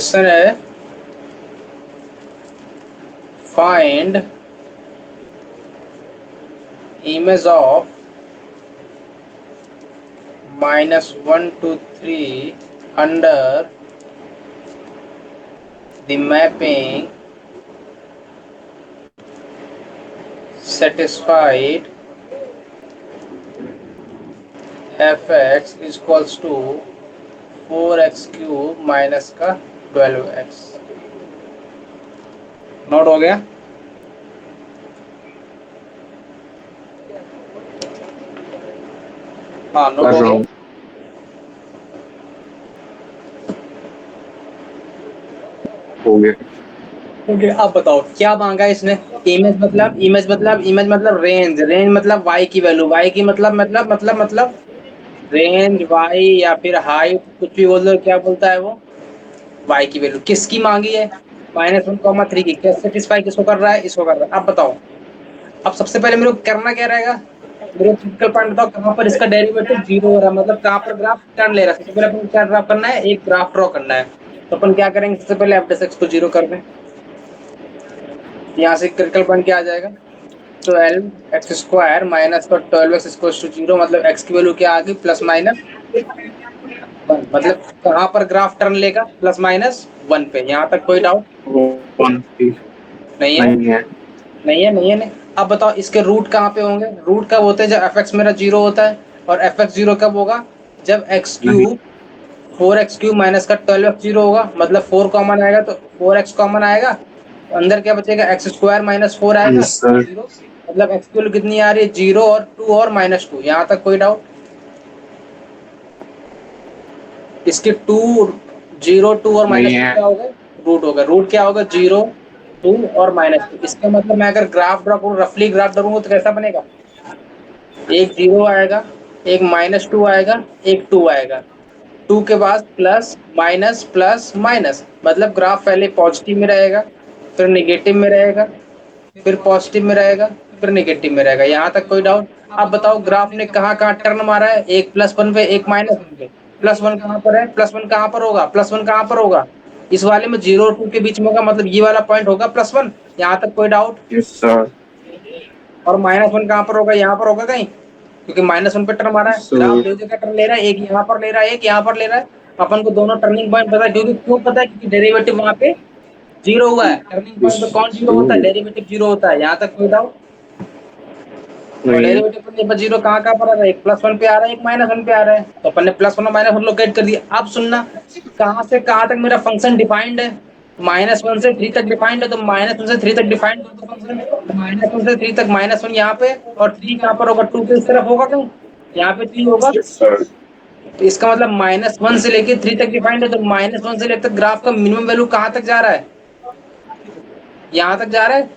Question है find image of -1 to 3 under the mapping satisfied fx is equals to 4x cube minus का 12x। Note हो गया? हाँ note हो गया। ओके अब बताओ क्या मांगा इसने? इमेज मतलब रेंज मतलब y की वैल्यू, y की मतलब रेंज y या फिर हाइट, कुछ भी बोल दो। क्या बोलता है वो? y की वैल्यू किसकी मांगी है? -1,3 की। क्या सेटिस्फाई किसको कर रहा है? इसको कर रहा है। अब बताओ, अब सबसे पहले मेरे को करना क्या रहेगा? मेरे क्रिटिकल पॉइंट बताओ कहाँ पर इसका डेरिवेटिव जीरो हो रहा है, मतलब कहाँ पर ग्राफ टर्न ले रहा है। सबसे पहले अपन क्या ड्रा करना है? एक ग्राफ ड्रॉ करना है। तो अपन क्या करेंगे? सबसे पहले f(x) को जीरो कर दें। यहाँ से क्रिटिकल पॉइंट क्या आ जाएगा? 12x² माइनस का 12x 0, मतलब x की वैल्यू क्या आ गई? +-1। मतलब कहाँ पर ग्राफ टर्न लेगा? +-1 पे। यहाँ तक कोई डाउट नहीं है? नहीं। अब बताओ इसके रूट कहाँ पे होंगे? रूट कब होते हैं? जब fx मेरा 0 होता है। और fx 0 कब होगा? जब x³ 4x³ माइनस का 12x 0 होगा। मतलब 4 कॉमन आएगा तो 4x कॉमन आएगा, अंदर क्या बचेगा? x² -4 आएगा। मतलब x की वैल्यू कितनी आ रही है? 0 और 2 और -2। यहाँ तक कोई डाउट? इसके 2, 0, 2 और -2 क्या होगा? रूट होगा। रूट क्या होगा? 0, 2 और -2। इसका मतलब मैं अगर ग्राफ ड्रॉ करूँ, रफली ग्राफ ड्रॉ करूँ तो कैसा बनेगा? एक 0 आएगा, एक -2 आएगा, एक 2 आएगा। 2 के बाद प्लस माइनस प्लस माइनस, मतलब ग्राफ पहले पॉजिटिव में रहेगा, फिर नेगेटिव में रहेगा, फिर पॉजिटिव में रहेगा, फिर नेगेटिव में रहेगा। यहाँ तक कोई डाउट? अब बताओ ग्राफ ने कहाँ कहाँ टर्न मारा है? एक +1 पे, एक -1 पे। +1 कहाँ पर है? +1 कहाँ पर होगा? +1 कहाँ पर होगा? इस वाले में 0 और 2 के बीच में होगा, मतलब ये वाला पॉइंट होगा +1। यहाँ तक कोई डाउट? और -1 कहाँ पर होगा? यहाँ पर होगा कहीं, क्योंकि -1 पे टर्न मारा है। ग्राफ दो जगह टर्न ले रहा है, एक यहाँ पर ले रहा है, एक यहाँ पर ले रहा है। अपन को दोनों टर्निंग पॉइंट पता है, क्यों पता है? क्योंकि डेरिवेटिव वहाँ पे 0 हुआ है। टर्निंग पॉइंट पे कौन 0 होता है? डेरिवेटिव 0 होता है। यहाँ तक कोई डाउट? और डेरिवेटिव पर 0 कहाँ पर आ रहा है? एक +1 पे आ रहा है, एक -1 पे आ रहा है। तो अपन ने +1 और -1 लोकेट कर दिया। अब सुनना, कहाँ से कहाँ तक मेरा फंक्शन डिफाइंड है? -1 से 3 तक डिफाइंड है, तो -1 से 3 तक डिफाइंड कर दो फंक्शन। -1 से 3 तक -1 यहाँ पे, और 3 कहाँ पर होगा? 2 के इस तरफ होगा कहीं, यहाँ पे 3 होगा। तो इसका मतलब -1 से लेके 3 तक डिफाइंड है, तो -1 से लेकर ग्राफ का मिनिमम वैल्यू कहाँ तक जा रहा है? यहाँ तक जा रहा है।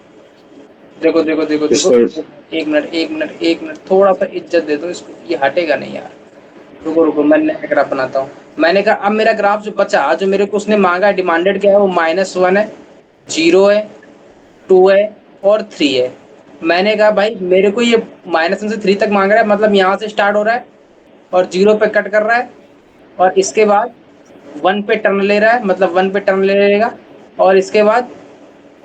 देखो, एक मिनट, थोड़ा सा इज्जत दे दो इसको, ये हटेगा नहीं यार। रुको, मैं नया ग्राफ बनाता हूँ। मैंने कहा अब मेरा ग्राफ जो बचा, जो मेरे को उसने मांगा, डिमांडेड क्या है? वो -1 है, 0 है, 2 है और 3 है। मैंने कहा भाई मेरे को ये -1 से 3 तक मांग रहा है, मतलब यहाँ से स्टार्ट हो रहा है और 0 पे कट कर रहा है, और इसके बाद 1 पे टर्न ले रहा है, मतलब 1 पे टर्न ले लेगा, और इसके बाद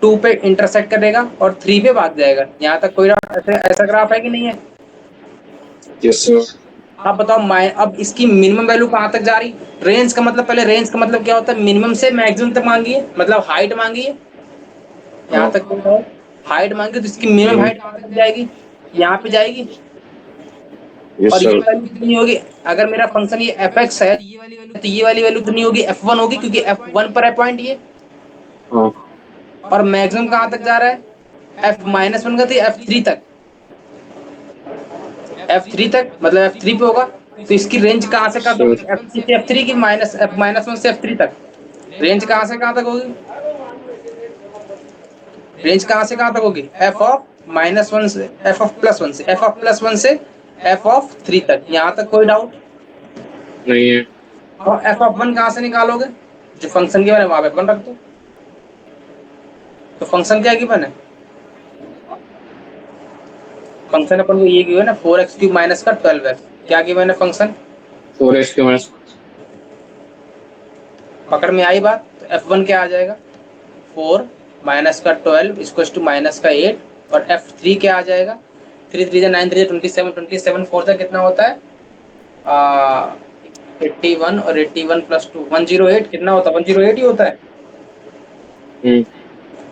2 पे इंटरसेक्ट करेगा और 3 पे भाग जाएगा। यहाँ तक कोई ऐसा ग्राफ है कि नहीं है? अब बताओ, अब इसकी मिनिमम वैल्यू कहाँ तक जा रही? रेंज का मतलब, पहले रेंज का मतलब क्या होता है? मिनिमम से मैक्सिमम तक मांगी है, मतलब हाइट मांगी है। यहाँ तक हाइट मांगी, तो इसकी मिनिमम हाइट कहाँ तक जाएगी? यहाँ पे जाएगी। और ये वैल्यू कितनी होगी? अगर मेरा फंक्शन ये fx है, ये वाली वैल्यू, तो ये वाली वैल्यू कितनी होगी? f1 होगी, क्योंकि f1 पर है पॉइंट ये। और मैक्सिमम कहाँ तक जा रहा है? f-1 का, तो f3 तक, f3 तक, मतलब f3 पे होगा। तो इसकी रेंज कहाँ से कहाँ तक? f3 से f3 की, -1 से f3 तक। रेंज कहाँ से कहाँ तक होगी? रेंज कहाँ से कहाँ तक होगी? f(-1) से f(+1) से f(+1) से f(3) तक। यहाँ तक कोई डाउट नहीं है? और f(1) कहाँ से निकालोगे? जो फंक्शन गिवन है वहां पे अपन रख दो। तो फंक्शन क्या गिवन है? फंक्शन अपन को ये गिवन है 4x³ माइनस का 12x। क्या गिवन है फंक्शन? 4x³ minus. पकड़ में आई बात? तो F1 क्या आ जाएगा 4 माइनस का 12 इक्वल्स टू माइनस का 8 और F3 क्या आ जाएगा 3 3 9 3 27 27 4 से कितना होता है 81 और 81 प्लस 2 108 कितना होता है 108 ही होता है।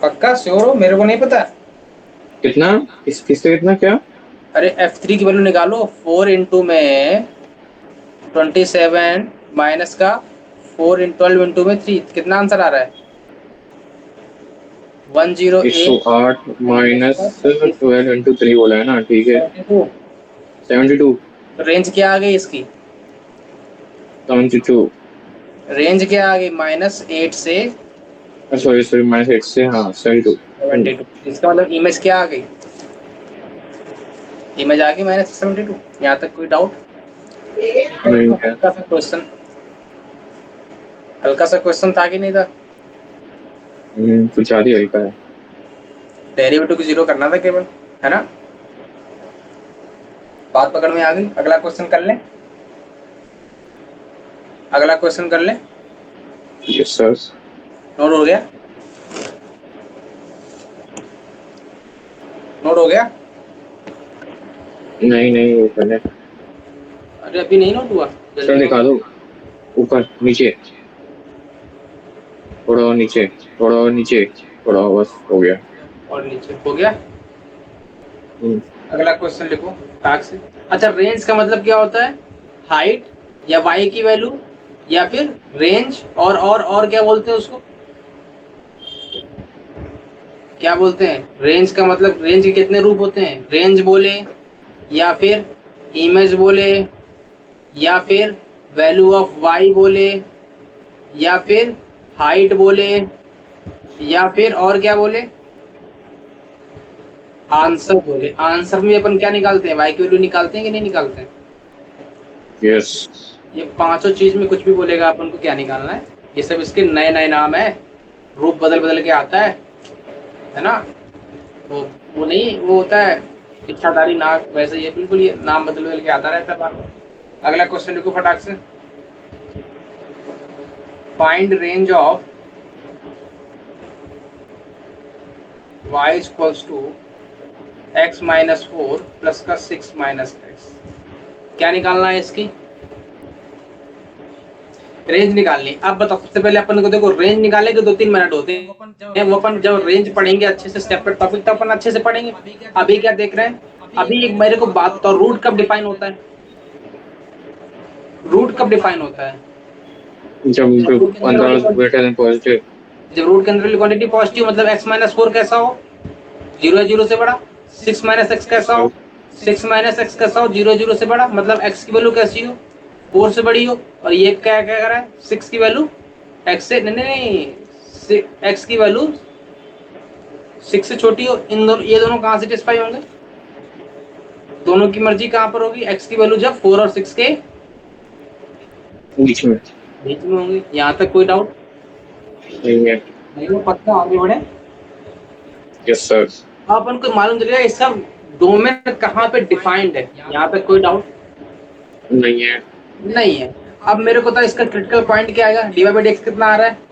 पक्का श्योर हो मेरे को नहीं पता कितना किससे कितना क्या अरे F3 की वैल्यू निकालो 4 इंटू में 27 माइनस का 4 इन 12 इंटू में 3 कितना आंसर आ रहा है 108 108 माइनस 12 इंटू 3 बोला है ना ठीक है 72 रेंज क्या आ गई इसकी 72 रेंज क्या आ गई -8 से सॉरी माइनस 8 से हाँ 72 इसका मतलब इमेज क्या आ गई इमेज आ गई -72 यहाँ तक कोई डाउट नहीं है हल्का सा क्वेश्चन था कि नहीं था कुछ ज्यादा ही हल्का है डेरिवेटिव को 0 करना था केवल है ना बात पकड़ में आ गई अगला क्वेश्चन कर लें अगला क्वेश्चन कर लें यस सर नोट हो गया नोट हो गया नहीं वो करने अरे अभी नहीं नोट हुआ सर दिखा दो ऊपर नीचे थोड़ा और नीचे थोड़ा और नीचे थोड़ा बस हो गया और नीचे हो गया अगला क्वेश्चन लिखो टास्क से अच्छा रेंज का मतलब क्या होता है हाइट या वाई की वैल्यू या फिर रेंज और क्या बोलते हैं उसको क्या बोलते हैं रेंज का मतलब रेंज के कितने रूप होते हैं रेंज बोले या फिर इमेज बोले या फिर वैल्यू ऑफ वाई बोले या फिर हाइट बोले या फिर और क्या बोले आंसर बोले आंसर में अपन क्या निकालते हैं वाई की वैल्यू निकालते हैं कि नहीं निकालते हैं यस ये पांचों चीज में कुछ भी बोलेगा अपन को क्या निकालना है ये सब इसके नए नए नाम है रूप बदल बदल के आता है ना वो नहीं वो होता है इच्छाधारी नाग वैसे ये बिल्कुल ये नाम बदल बदल के आता रहता है बार अगला क्वेश्चन लिखो फटाक से find range of y equals to x minus 4 plus का 6 माइनस एक्स क्या निकालना है इसकी रेंज निकालनी अब बताओ सबसे पहले अपन को देखो रेंज निकाले के 2-3 मिनट होते हैं वो अपन जब रेंज पढ़ेंगे अच्छे से स्टेप टॉपिक तो अपन अच्छे से पढ़ेंगे अभी क्या देख रहे हैं अभी एक मेरे को बात तो रूट कब डिफाइन होता है रूट कब डिफाइन होता है जब अंदर ग्रेटर देन पॉजिटिव जब रूट के अंदर क्वांटिटी पॉजिटिव मतलब x माइनस 4 कैसा हो 0 है 0 से बड़ा 6 माइनस एक्स कैसा हो 6 माइनस एक्स कैसा हो 0 0 से बड़ा मतलब x की वैल्यू कैसी हो 4 से बड़ी हो और ये क्या क्या कर रहा है 6 की वैल्यू x से नहीं x की वैल्यू 6 से छोटी हो इन दोनों ये दोनों कहाँ सेटिस्फाई होंगे दोनों की मर्जी कहाँ पर होगी x की वैल्यू जब 4 और 6 के बीच में होंगी यहाँ तक कोई डाउट नहीं है नहीं पक्का आगे बढ़े यस सर अपन को मालूम चलेगा ये सब डोमेन कहाँ पे डिफाइंड है यहाँ पे कोई डाउट नहीं है अब मेरे को तो इसका क्रिटिकल पॉइंट क्या आएगा dy बाई dx कितना आ रहा है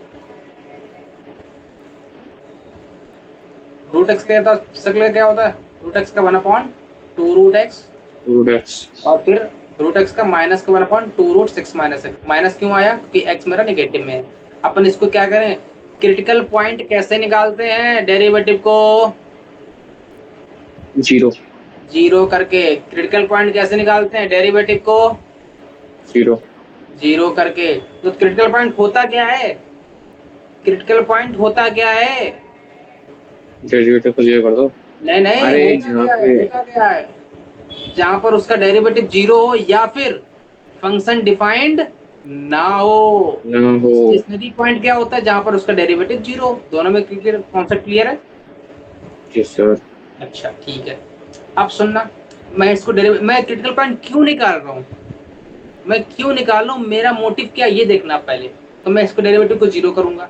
रूट एक्स क्या होता है रूट एक्स का 1/2 रूट एक्स और फिर रूट एक्स का माइनस का 1/2 रूट 6 माइनस एक्स माइनस क्यों आया क्योंकि एक्स मेरा नेगेटिव में है अपन इसको क्या करें क्रिटिकल पॉइंट कैसे निकालते हैं डेरिवेटिव को जीरो करके क्रिटिकल पॉइंट कैसे निकालते हैं डेरिवेटिव को जीरो करके तो क्रिटिकल पॉइंट होता क्या है क्रिटिकल पॉइंट होता क्या है डेरिवेटिव को जीरो कर दो नहीं क्या है जहां पर उसका डेरिवेटिव 0 हो या फिर फंक्शन डिफाइंड ना हो स्टेशनरी पॉइंट क्या होता है जहां पर उसका डेरिवेटिव 0 दोनों में कॉन्सेप्ट क्लियर है यस सर अच्छा ठीक है अब सुनना मैं इसको मैं क्रिटिकल पॉइंट क्यों निकाल रहा हूँ मैं क्यों निकाल रहा हूँ मेरा मोटिव क्या ये देखना पहले तो मैं इसको डेरिवेटिव को 0 करूंगा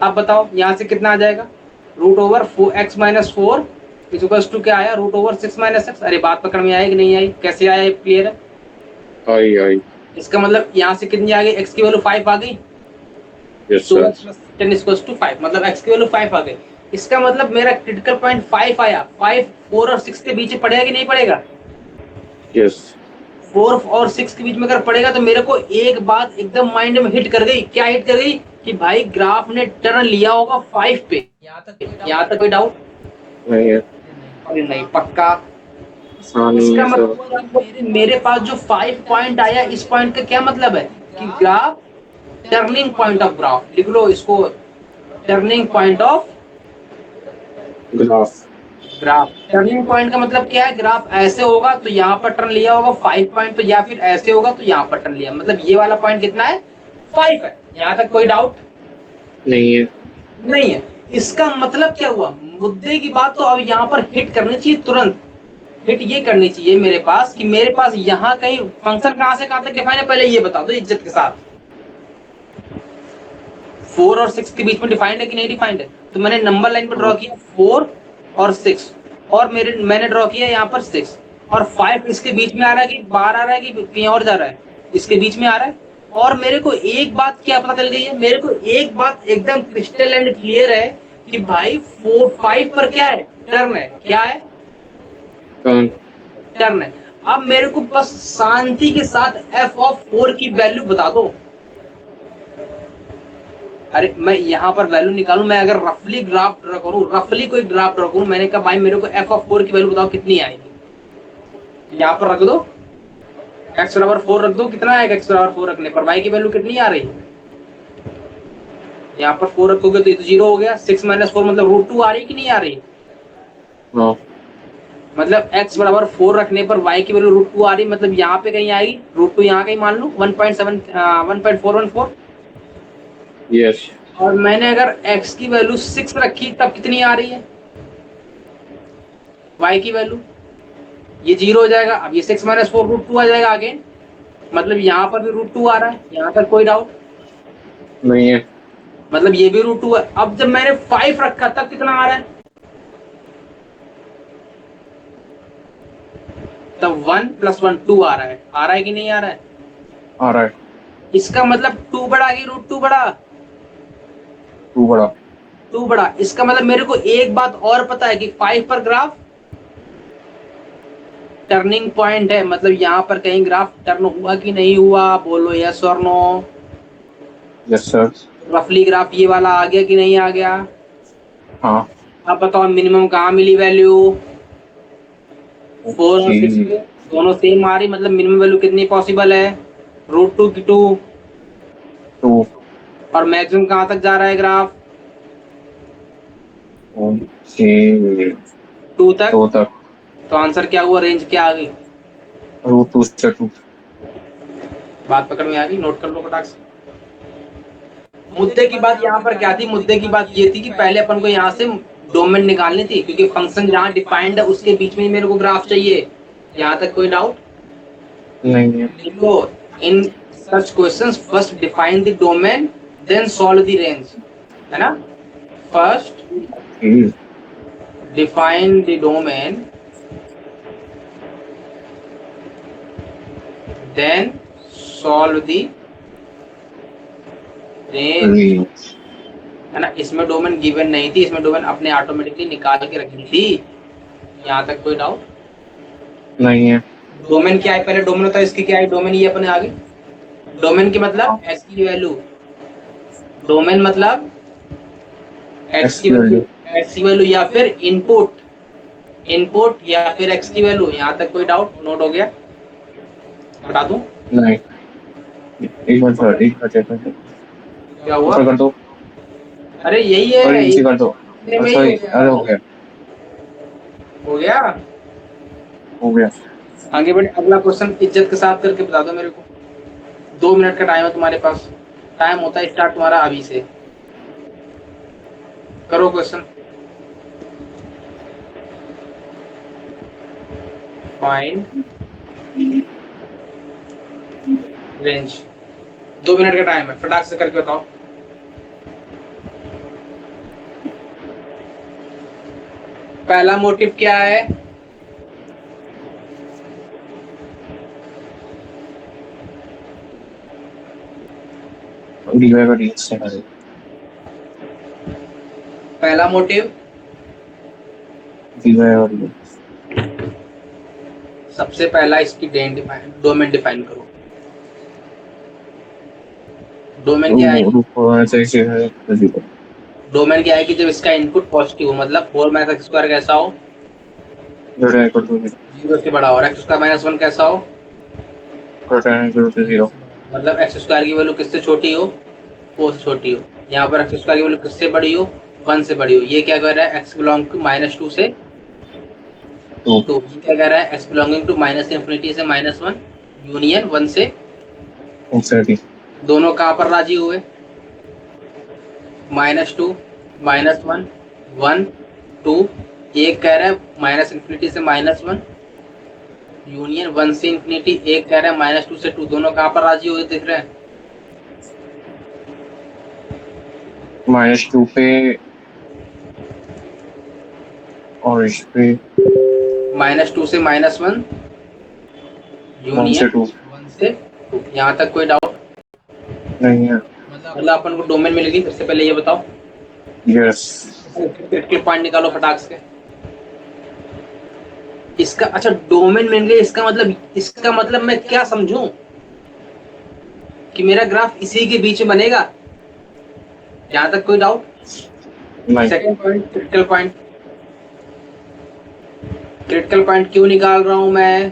अब बताओ यहाँ से कितना आ जाएगा root over x minus 4 equals to क्या आया रूट ओवर 6 माइनस एक्स अरे बात पकड़ में आई कि नहीं आई कैसे आया क्लियर है आई इसका मतलब यहाँ से कितनी आ गई x की वैल्यू 5 आ गई यस 10 इक्वल्स टू 5, मतलब x की वैल्यू 5 आ गई। इसका मतलब मेरा क्रिटिकल पॉइंट 5 आया। 5 4 और 6 के बीच में पड़ेगा कि नहीं पड़ेगा? यस 4 और 6 के बीच में अगर पड़ेगा तो मेरे को एक बात एकदम माइंड में हिट कर गई। क्या हिट कर गई? कि भाई ग्राफ ने टर्न लिया होगा 5 पे। यहाँ तक कोई डाउट? नहीं है। अरे नहीं, पक्का। हाँ नहीं इसका है सर। मतलब मेरे पास जो 5 पॉइंट आया, इस पॉइंट का क्या मतलब है? कि graph turning point of graph, लिख लो इसको, turning point of graph. Graph. Turning point का मतलब क्या है? ग्राफ ऐसे होगा तो यहाँ पर टर्न लिया होगा 5 पॉइंट, तो या फिर ऐसे होगा तो यहाँ पर टर्न लिया, मतलब ये वाला पॉइंट कितना है? 5 है। यहाँ तक कोई डाउट नहीं है। नहीं है। इसका मतलब क्या हुआ? मुद्दे की बात तो अब यहाँ पर हिट करनी चाहिए, तुरंत हिट ये करनी चाहिए मेरे पास कि मेरे पास यहाँ कहीं फंक्शन कहाँ से कहाँ तक डिफाइन है, पहले ये बता दो इज्जत के साथ। 4 और 6 के बीच में डिफाइंड है कि नहीं डिफाइंड है? तो मैंने नंबर लाइन पर ड्रॉ किया 4 और 6, और मैंने ड्रॉ किया यहाँ पर 6 और 5 इसके बीच में आ रहा है कि बाहर आ रहा है कि कहीं और जा रहा है? इसके बीच में आ रहा है। और मेरे को एक बात क्या पता चल गई है? मेरे को एक बात एकदम क्रिस्टल एंड क्लियर है कि भाई 4 5 पर क्या है? टर्न है। क्या है? टर्न है। अब मेरे को बस शांति के साथ f ऑफ 4 की वैल्यू बता दो। अरे मैं यहाँ पर वैल्यू निकालूं, मैं अगर रफली ग्राफ ड्रा करूं, रफली कोई ग्राफ ड्रा करूं, मैंने कहा भाई मेरे को f ऑफ 4 की वैल्यू बताओ कितनी आएगी। यहाँ पर रख दो x बराबर 4 रख दो, कितना आएगा x बराबर 4 रखने पर? y की वैल्यू कितनी आ रही है? यहाँ पर 4 रखोगे तो ये तो 0 हो गया। 6 माइनस 4 मतलब √2 आ रही कि नहीं आ रही? हाँ मतलब x बराबर 4 रखने पर y की वैल्यू √2 आ रही, मतलब यहाँ पे कहीं आएगी √2, यहाँ कहीं मान लो 1.414। यस और मैंने अगर x की वैल्यू 6 रखी तब कितनी आ रही है y की वैल्यू? ये 0 हो जाएगा। अब ये 6 माइनस 4 √2 आ जाएगा आगे, मतलब यहाँ पर भी √2 आ रहा है। यहाँ तक कोई डाउट नहीं है। मतलब ये भी √2 है। अब जब मैंने 5 रखा तब कितना आ रहा है? तब 1 + 1 2 आ रहा है। आ रहा है कि नहीं आ रहा है? आ रहा है। इसका मतलब 2 बड़ा कि √2 बड़ा? 2 बड़ा। 2 बड़ा। इसका मतलब मेरे को एक बात और पता है कि 5 पर ग्राफ टर्निंग पॉइंट है, मतलब यहाँ पर कहीं ग्राफ टर्न हुआ कि नहीं हुआ? बोलो यस और नो। Yes sir. रफली ग्राफ ये वाला आ गया कि नहीं आ गया? हाँ अब बताओ मिनिमम कहाँ मिली वैल्यू? 4 और 6 दोनों सेम आ रही, मतलब मिनिमम वैल्यू कितनी पॉसिबल है? √2 की 2। 2 और मैक्सिमम कहाँ तक जा रहा है ग्राफ? 2 तक। 2 तक। तो आंसर क्या हुआ? रेंज क्या आ गई? √2 से 2। बात पकड़ में आ गई? नोट कर लो फटाक से। मुद्दे की बात यहाँ पर क्या थी? मुद्दे की बात ये थी कि पहले अपन को यहाँ से डोमेन निकालनी थी, क्योंकि फंक्शन जहाँ डिफाइंड है उसके बीच में मेरे को ग्राफ चाहिए। यहाँ तक कोई डाउट नहीं है। देखो, in such questions first define the domain then solve the range, है ना? First define the domain then solve the range, है ना? इसमें डोमेन गिवन नहीं थी, इसमें डोमेन अपने ऑटोमेटिकली निकाल के रखी थी। यहाँ तक कोई डाउट नहीं है। डोमेन क्या है? पहले डोमेन होता है, इसकी क्या है? डोमेन ये अपने आगे डोमेन की मतलब x की वैल्यू, डोमेन मतलब x की वैल्यू या फिर इनपुट या फिर x की वैल्यू। यहाँ तक कोई डाउट? नोट हो गया? बता दूं? नहीं। एक मिनट सर, एक मिनट। क्या हुआ? ऊपर कर दो। अरे यही है, और नीचे कर दो। सॉरी, अरे हो गया। हो गया। हो गया। आगे बढ़े, अगला क्वेश्चन इज्जत के साथ करके बता दो मेरे को। 2 मिनट का टाइम है तुम्हारे पास, टाइम होता है स्टार्ट तुम्हारा अभी से। करो क्वेश्चन। Find range. 2 मिनट का टाइम है, फटाक से करके बताओ। पहला मोटिव क्या है? डीवाई बाय डी एक्स है। पहला मोटिव सबसे पहला इसकी डोमेन डिफाइन करो। डोमेन क्या है? डोमेन क्या है कि जब इसका इनपुट पॉजिटिव हो, मतलब 4 माइनस एक्स स्क्वायर कैसा हो, 0 से बड़ा हो, और एक्स स्क्वायर माइनस 1 कैसा हो, मतलब एक्स स्क्वायर की वैल्यू किससे छोटी हो, 4 से छोटी हो। यहाँ पर एक्स स्क्वायर की वैल्यू किससे बड़ी हो, 1 से बड़ी हो। ये क्या कर रहा है, एक्स बिलोंग टू -2 से 2। ये क्या कह रहा है, एक्स बिलोंगिंग टू -∞ से -1 यूनियन 1 से। दोनों कहाँ पर राजी हुए, -2 -1 1 2। एक कह रहा है -∞ से -1 यूनियन 1 से इंफिनिटी। एक कह रहा है -2 से 2। दोनों कहाँ पर राजी हुए दिख रहे हैं, -2 पे और इस पे -2 से -1 यूनियन 1 से 2। यहाँ तक कोई डाउट नहीं है। मतलब अपन को डोमेन मिल गई। सबसे पहले ये बताओ, यस क्रिटिकल पॉइंट निकालो फटाक से इसका। अच्छा डोमेन मिल गई, इसका मतलब मैं क्या समझूं कि मेरा ग्राफ इसी के बीच में बनेगा। यहाँ तक कोई doubt? Second point, critical point. Critical point क्यों निकाल रहा हूं मैं,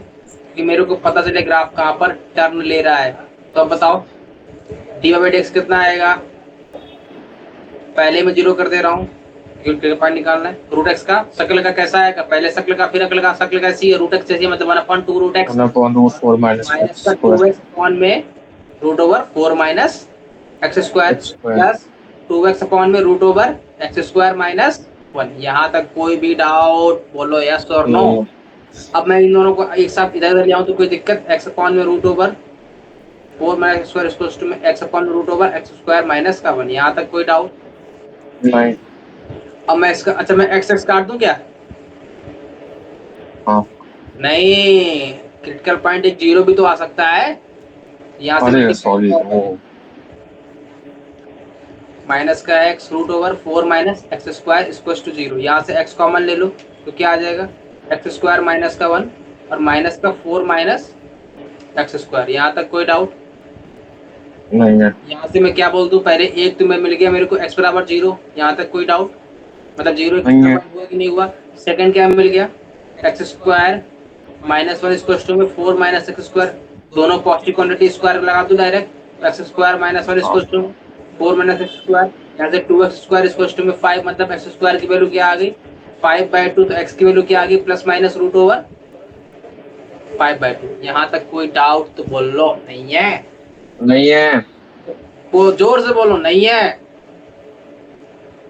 कि मेरे को पता चले ग्राफ कहां पर टर्न ले रहा है। तो अब बताओ dy/dx कितना आएगा, पहले मैं 0 कर दे रहा हूँ, क्रिटिकल पॉइंट निकालना है। रूट एक्स का शक्ल का कैसा आएगा, पहले शक्ल का फिर अक्ल का। शक्ल कैसी है, रूट एक्स जैसी, मतलब 1/2 रूट एक्स माइनस का 2x अपॉन में root over 4 minus x square plus 2x upon में root over x square minus 1। यहाँ तक कोई भी डाउट बोलो यस और नो। अब मैं इन दोनों को एक साथ इधर उधर ले आऊं तो कोई दिक्कत, x अपॉन में root over 4 minus x square equals to में x upon root over x square minus का 1। यहाँ तक कोई डाउट नहीं। अब मैं इसका, अच्छा मैं x काट दूं क्या? हाँ नहीं, क्रिटिकल पॉइंट एक 0 भी तो आ सकता है। यहाँ से सॉरी माइनस का x root over 4 minus x square equals to 0। यहाँ से x कॉमन ले लो तो क्या आ जाएगा, एक्स स्क्वायर माइनस का 1 और माइनस का 4 माइनस एक्स स्क्वायर। यहाँ तक कोई डाउट नहीं है। यहाँ से मैं क्या बोल दूं, पहले एक तो मैं मिल गया मेरे को x बराबर 0। यहाँ तक कोई डाउट, मतलब 0 हुआ कि नहीं हुआ। सेकंड क्या मिल गया, एक्स स्क्वायर -1 इक्वल्स टू में 4 माइनस एक्स स्क्वायर। दोनों पॉजिटिव क्वांटिटी स्क्वायर लगा दो direct, x square -1 equals to 4 minus x square. यहाँ से 2x स्क्वायर इक्वल्स टू में 5, मतलब एक्स स्क्वायर की वैल्यू क्या आ गई 5/2। तो x की वैल्यू क्या आ गई, प्लस माइनस रूट ओवर 5/2। यहाँ तक कोई डाउट तो बोलो नहीं है। नहीं है, वो जोर से बोलो नहीं है।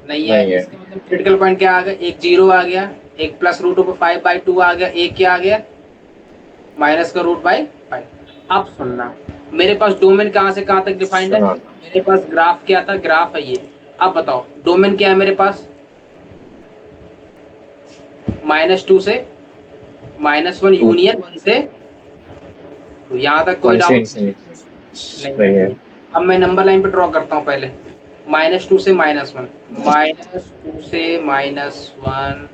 नहीं है। इसका मतलब क्रिटिकल पॉइंट क्या आ गया, एक 0 आ गया, एक प्लस रूट ओवर 5/2 आ गया, एक क्या आ गया माइनस का रूट बाई 5। अब सुनना, मेरे पास डोमेन कहाँ से कहाँ तक डिफाइंड है। मेरे पास ग्राफ क्या था, ग्राफ है ये। अब बताओ डोमेन क्या है मेरे पास, -2 से -1 यूनियन 1 से। तो यहाँ तक कोई डाउट नहीं है। अब मैं नंबर लाइन पे ड्रॉ करता हूँ पहले, -2 से -1, -2 से -1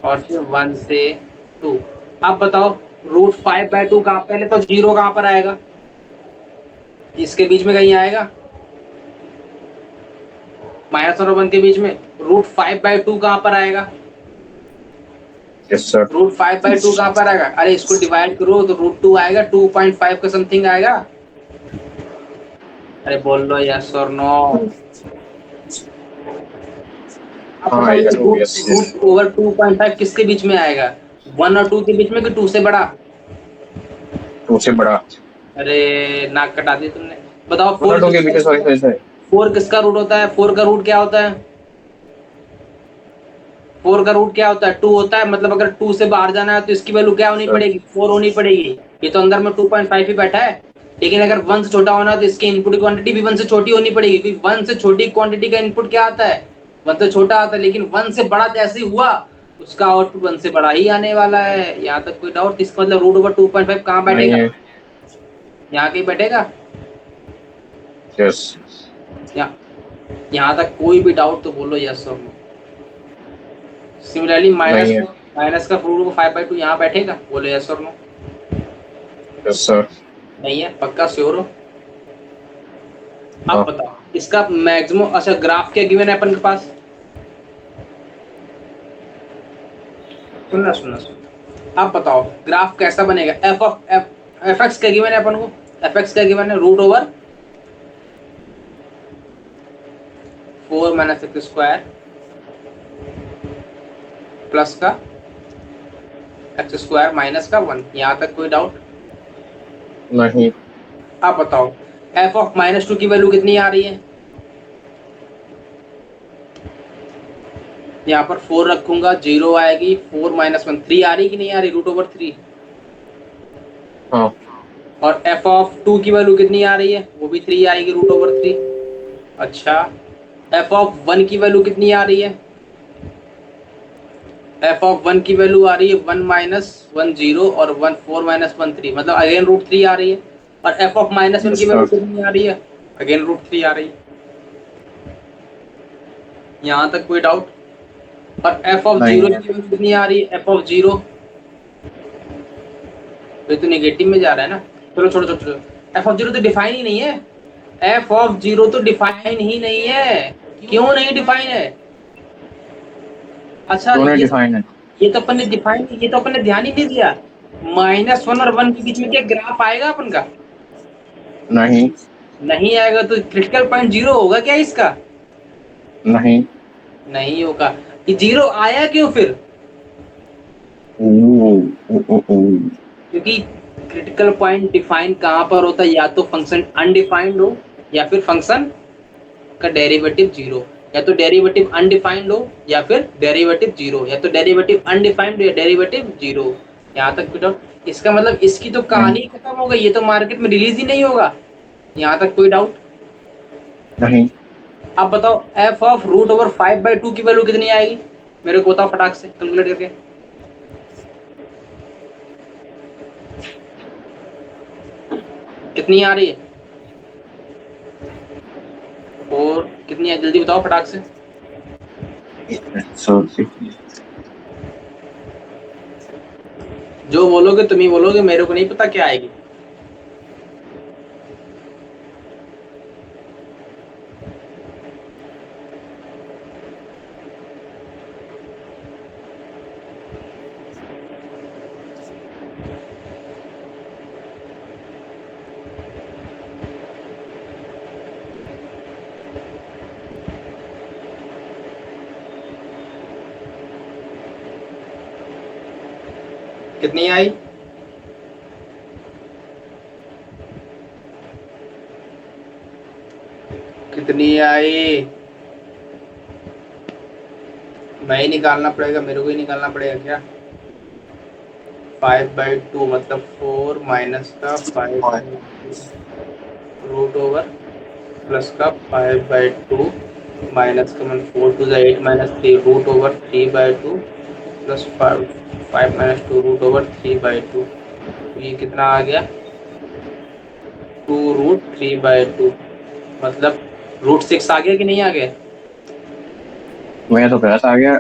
और फिर 1 से 2। अब बताओ रूट 5/2 कहाँ, पहले तो 0 कहाँ पर आएगा, इसके बीच में कहीं आएगा, -1 और 1 के बीच में। रूट 5/2 कहाँ पर आएगा, यस सर। रूट 5/2 कहाँ पर आएगा, अरे इसको डिवाइड करो तो रूट 2 आएगा, 2.5 का समथिंग आएगा। अरे बोल लो यस और नो। रूट ओवर 2.5 किसके बीच में आएगा, 1 और 2 के बीच में कि 2 से बड़ा? 2 से बड़ा। अरे नाक कटा दी तुमने। बताओ 4 4 किसका रूट होता है, 4 का रूट क्या होता है, 4 का रूट क्या होता है 2 होता है। मतलब अगर 2 से बाहर जाना है तो इसकी वैल्यू क्या होनी पड़ेगी, 4 होनी पड़ेगी। ये तो अंदर में 2.5 ही बैठा है। लेकिन अगर 1 से छोटा होना है तो इसकी इनपुट क्वांटिटी भी 1 से छोटी होनी पड़ेगी, क्योंकि 1 से छोटी क्वांटिटी का इनपुट क्या आता है, 1 से छोटा आता है। लेकिन 1 से बड़ा जैसे ही हुआ उसका आउटपुट 1 से बड़ा ही आने वाला है। यहाँ तक कोई डाउट, इसका मतलब रूट ओवर 2.5 कहाँ बैठेगा, यहाँ कहीं बैठेगा। यस। यहाँ तक कोई भी डाउट तो बोलो यस और नो। सिमिलरली नहीं है। माइनस का रूट 5/2 यहाँ बैठेगा, बोले यस और नो। Yes sir. नहीं है, पक्का श्योर हो? अब हाँ। बताओ इसका मैक्सिमम, अच्छा ग्राफ क्या गिवन है अपन के पास? सुनना सुनना सुनना, अब बताओ ग्राफ कैसा बनेगा? एफ एक्स क्या गिवन है अपन को? एफ एक्स क्या गिवन है? Root over 4 minus x square plus का एक्स स्क्वायर माइनस का 1। यहाँ तक कोई डाउट? नहीं। अब बताओ एफ ऑफ -2 की वैल्यू कितनी आ रही है? यहाँ पर 4 रखूंगा, 0 आएगी, 4 - 1 3 आ रही कि नहीं आ रही? Root over 3। हाँ। और एफ ऑफ 2 की वैल्यू कितनी आ रही है? वो भी 3 आएगी, रूट ओवर 3। अच्छा, एफ ऑफ 1 की वैल्यू कितनी आ रही है? एफ ऑफ 1 की वैल्यू आ रही है 1 - 1 0 और 1 4 - 1 3, मतलब अगेन रूट 3 आ रही है। और एफ ऑफ -1 की यस वैल्यू सर। कितनी आ रही है? अगेन रूट 3 आ रही है। यहाँ तक कोई डाउट? और एफ ऑफ नहीं 0 है। की वैल्यू कितनी आ रही है? एफ ऑफ 0 ये तो नेगेटिव में जा रहा है ना। चलो छोड़ो छोड़ो छोड़ो, एफ ऑफ 0 तो डिफाइन ही नहीं है। एफ ऑफ 0 तो डिफाइन ही नहीं है। क्यों नहीं डिफाइन है? अच्छा दोनों डिफाइन है। ये तो अपन ने डिफाइन, ये तो अपन ने ध्यान ही नहीं दिया। -1 और 1 के बीच में क्या ग्राफ आएगा अपन का? नहीं। नहीं आएगा तो क्रिटिकल पॉइंट 0 होगा क्या इसका? नहीं। नहीं होगा। ये 0 आया क्यों फिर? क्योंकि क्रिटिकल पॉइंट डिफाइन कहाँ पर होता है? या तो फंक्शन अनडिफाइंड हो या फिर फंक्शन का डेरिवेटिव 0, या तो डेरिवेटिव अनडिफाइंड हो या फिर डेरिवेटिव 0, या तो डेरिवेटिव अनडिफाइंड या डेरिवेटिव 0। यहाँ तक बेटा, इसका मतलब इसकी तो कहानी खत्म हो गई, ये तो मार्केट में रिलीज ही नहीं होगा। यहाँ तक कोई डाउट? नहीं। अब बताओ एफ ऑफ रूट ओवर 5/2 की वैल्यू कितनी आएगी? मेरे को बताओ फटाक से कैलकुलेट करके। कितनी आ रही है? और कितनी है जल्दी बताओ फटाक से। जो बोलोगे तुम ही बोलोगे, मेरे को नहीं पता क्या आएगी। कितनी आई? कितनी आई? मैं ही निकालना पड़ेगा, मेरे को ही निकालना पड़ेगा क्या? 5/2 मतलब 4 माइनस का 5 रूट ओवर प्लस का 5/2 माइनस का 4 to the 8 - 3 root over 3/2 plus 5 - 2 root over 3/2। ये कितना आ गया? 2 रूट 3/2, मतलब रूट 6 आ गया कि नहीं आ गया? मैं तो कैसा आ गया?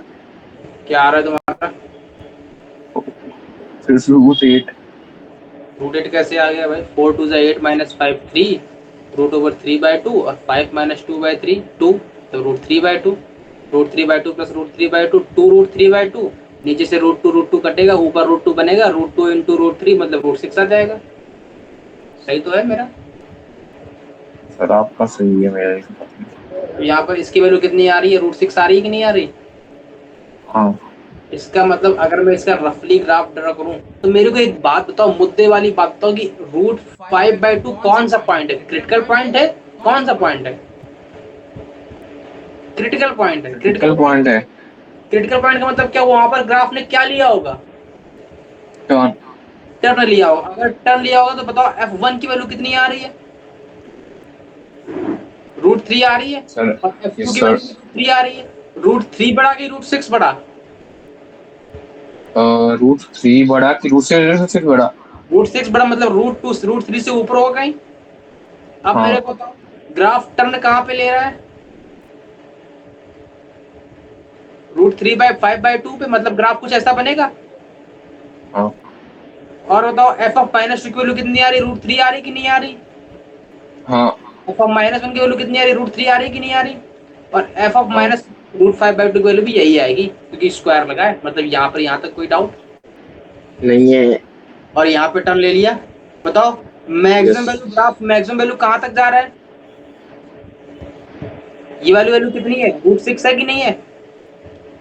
क्या आ रहा है तुम्हारा? फिर रूट 8। रूट 8 कैसे आ गया भाई? 4 to the 8 - 5 3 रूट ओवर 3/2 और 5 - 2/3 2, तो root 3/2। Root 3/2 plus root 3/2 2 root 3/2। नीचे से रूट 2 कटेगा, ऊपर रूट 2 बनेगा, रूट 2 इंटू रूट 3 मतलब रूट 6 आ जाएगा। सही तो है मेरा? सर आपका सही है, मेरा यहाँ पर इसकी वैल्यू कितनी आ रही है? रूट 6 आ रही है कि नहीं आ रही? हाँ। इसका मतलब अगर मैं इसका रफली ग्राफ ड्रा करूं तो मेरे को एक बात बताओ, मुद्दे वाली बात बताओ कि रूट 5/2 कौन सा पॉइंट है? क्रिटिकल पॉइंट है? कौन सा पॉइंट है? क्रिटिकल पॉइंट है। क्रिटिकल पॉइंट है। क्रिटिकल पॉइंट का मतलब क्या? वहां पर ग्राफ ने क्या लिया होगा? टर्न। टर्न लिया होगा। अगर टर्न लिया होगा तो बताओ F1 की वैल्यू कितनी आ रही है? रूट 3 आ रही है। सर। और F2 यस की सर। वैल्यू 3 आ रही है। रूट 3 बढ़ा कि रूट 6 बढ़ा? रूट 3 बड़ा कि रूट से बड़ा? रूट 6 बढ़ा, मतलब रूट 3 से ऊपर होगा कहीं। अब हाँ। मेरे को बताओ ग्राफ टर्न कहाँ पे ले रहा है? √3/5/2 पे, मतलब ग्राफ कुछ ऐसा बनेगा। हाँ और बताओ एफ ऑफ -2 की वैल्यू कितनी आ रही, √3 आ रही कि नहीं आ रही। हाँ एफ ऑफ -1 की वैल्यू कितनी आ रही, √3 आ रही कि नहीं आ रही। और एफ ऑफ हाँ -√5/2 की वैल्यू भी यही आएगी, क्योंकि स्क्वायर लगा है, मतलब यहाँ पर यहाँ तक कोई डाउट। नहीं है। और यहाँ पे टर्म ले लिया। बताओ yes. Maximum value, graph maximum value कहाँ तक जा रहा है। ये वाली वैल्यू कितनी है, √6 है कि नहीं है।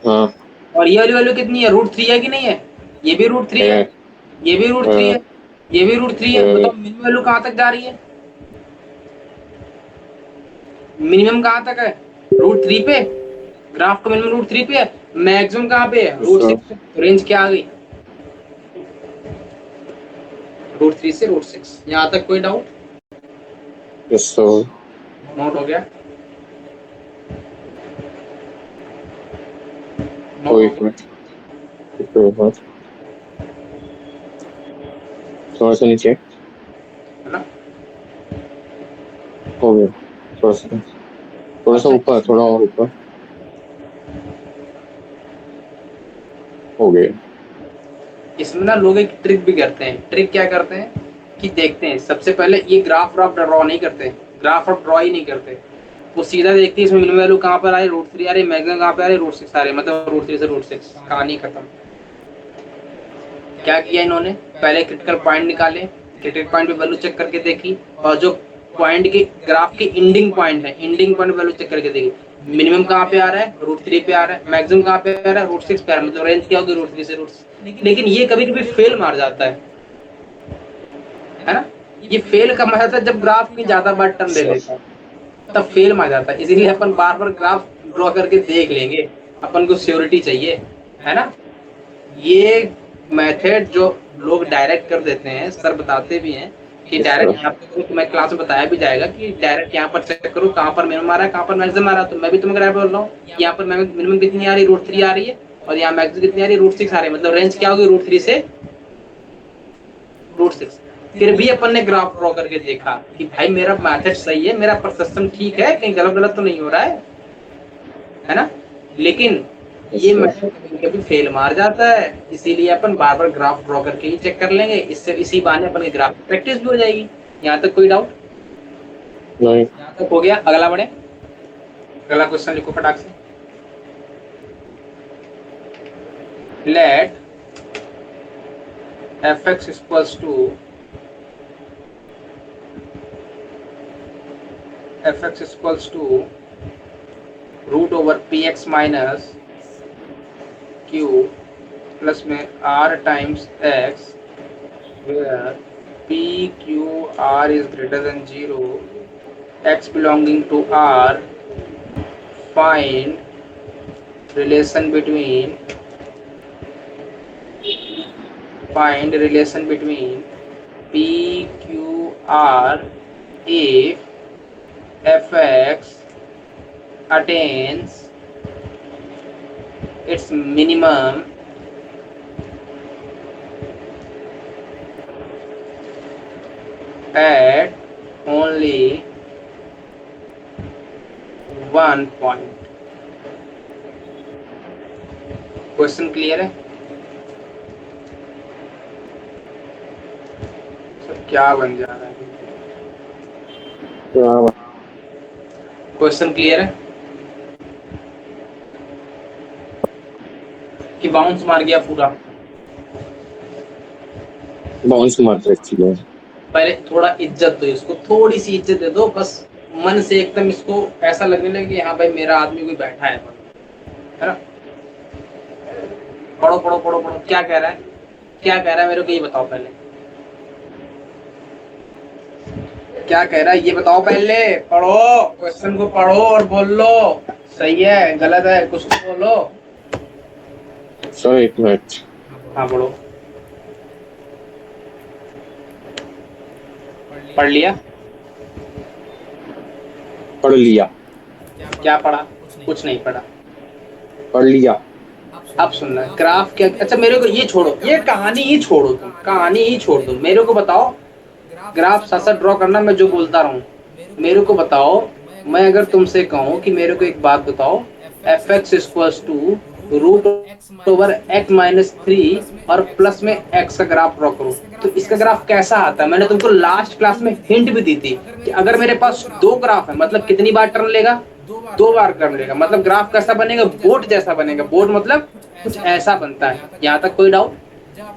हाँ और ये वाली वैल्यू कितनी है, √3 है कि नहीं है। ये भी √3 है, है। ये भी √3 है, ये भी √3 है। बताओ मिनिमम वैल्यू कहाँ तक जा रही है। मिनिमम कहाँ तक है, √3 पे। ग्राफ का मिनिमम √3 पे है। मैक्सिमम कहाँ पे है, √6 पे। रेंज क्या आ गई, √3 से √6। यहाँ तक कोई डाउट। Yes sir. नोट हो गया, नोट कोई हो गया। बात थोड़ा सा नीचे है ना। हो गया। थोड़ा सा अच्छा ऊपर, थोड़ा और ऊपर हो गया। इसमें ना लोग एक ट्रिक भी करते हैं। ट्रिक क्या करते हैं कि देखते हैं, सबसे पहले ये ग्राफ ड्रॉ नहीं करते, ग्राफ ड्रॉ ही नहीं करते। वो सीधा देखते हैं इसमें मिनिमम वैल्यू कहाँ पर आ रही, √3 आ रही, मैक्सिमम कहाँ पे आ रही, √6 आ रही, मतलब √3 से √6, कहानी खत्म। क्या किया इन्होंने, पहले क्रिटिकल पॉइंट निकाले, क्रिटिकल पॉइंट पे वैल्यू चेक करके देखी, और जो पॉइंट के ग्राफ के एंडिंग पॉइंट है, एंडिंग पॉइंट वैल्यू चेक करके देखी। मिनिमम कहाँ पे आ रहा है, √3 पे आ रहा है, मैक्सिमम कहाँ पे आ रहा है, √6 पे आ रहा है, मतलब रेंज क्या होगी, √3 से √6। लेकिन ये कभी कभी फेल मार जाता है ना। ये फेल का मतलब जब ग्राफ में ज्यादा बार टर्न ले लेता है, तब फेल मार जाता है। इसीलिए अपन बार बार ग्राफ ड्रॉ करके देख लेंगे, अपन को श्योरिटी चाहिए, है ना। ये मेथड जो लोग डायरेक्ट कर देते हैं, सर बताते भी हैं कि यस डायरेक्ट सर। यहाँ पर, तो मैं क्लास में बताया भी जाएगा कि डायरेक्ट यहाँ पर चेक करो कहाँ पर मिनिमम आ रहा है, कहाँ पर मैक्सिमम आ रहा है। तो मैं भी तुम्हें बोल रहा हूँ, यहाँ पर मिनिमम कितनी आ रही है, √3 आ रही है, और यहाँ मैक्सिमम कितनी आ रही है, √6 आ रही है, मतलब रेंज क्या होगी, √3 से √6। फिर भी अपन ने ग्राफ ड्रॉ करके देखा कि भाई मेरा मैथड सही है, मेरा परसेप्शन ठीक है, कहीं गलत गलत तो नहीं हो रहा है ना। लेकिन यस ये सर। मैथड कभी कभी फेल मार जाता है, इसीलिए अपन बार बार ग्राफ ड्रॉ करके ही चेक कर लेंगे। इससे इसी बहाने अपन की ग्राफ प्रैक्टिस भी हो जाएगी। यहाँ तक कोई डाउट, नहीं। यहाँ तक हो गया। अगला बढ़े, अगला क्वेश्चन लिखो फटाक से। Let fx equals to √px minus q plus में r times x, where p q r is greater than 0, x belonging to r, find relation between p q r if fx attains its minimum at only one point। Question clear है, सब क्या बन जा रहा है। Question clear है कि bounce मार गया पूरा। बाउंस मारता एक्चुअली। पहले थोड़ा इज्जत दो इसको, थोड़ी सी इज्जत दे दो बस, मन से एकदम इसको ऐसा लगने लगे कि हाँ भाई मेरा आदमी कोई बैठा है ना। पढ़ो पढ़ो पढ़ो पढ़ो, क्या कह रहा है, क्या कह रहा है, मेरे को ये बताओ पहले, क्या कह रहा है ये बताओ पहले। पढ़ो, क्वेश्चन को पढ़ो और बोल लो सही है गलत है, कुछ तो बोलो। सर एक मिनट। हाँ पढ़ो, पढ़ लिया, पढ़ लिया। क्या पढ़ा, कुछ नहीं पढ़ा। पढ़ लिया। अब सुनना, ग्राफ क्या, अच्छा मेरे को ये छोड़ो, ये कहानी ही छोड़ो, तुम कहानी ही छोड़ दो, मेरे को बताओ ग्राफ साथ साथ ड्रॉ करना, मैं जो बोलता रहूं। मेरे को बताओ, मैं अगर तुमसे कहूं कि मेरे को एक बात बताओ, fx equals to root over x minus 3 और प्लस में एक्स का ग्राफ ड्रॉ करूं तो इसका ग्राफ कैसा आता है। मैंने तुमको लास्ट क्लास में हिंट भी दी थी कि अगर मेरे पास दो ग्राफ है मतलब कितनी बार टर्न लेगा, 2 बार टर्न लेगा, मतलब ग्राफ कैसा बनेगा, बोट जैसा बनेगा। बोट मतलब कुछ ऐसा बनता है। यहाँ तक कोई डाउट?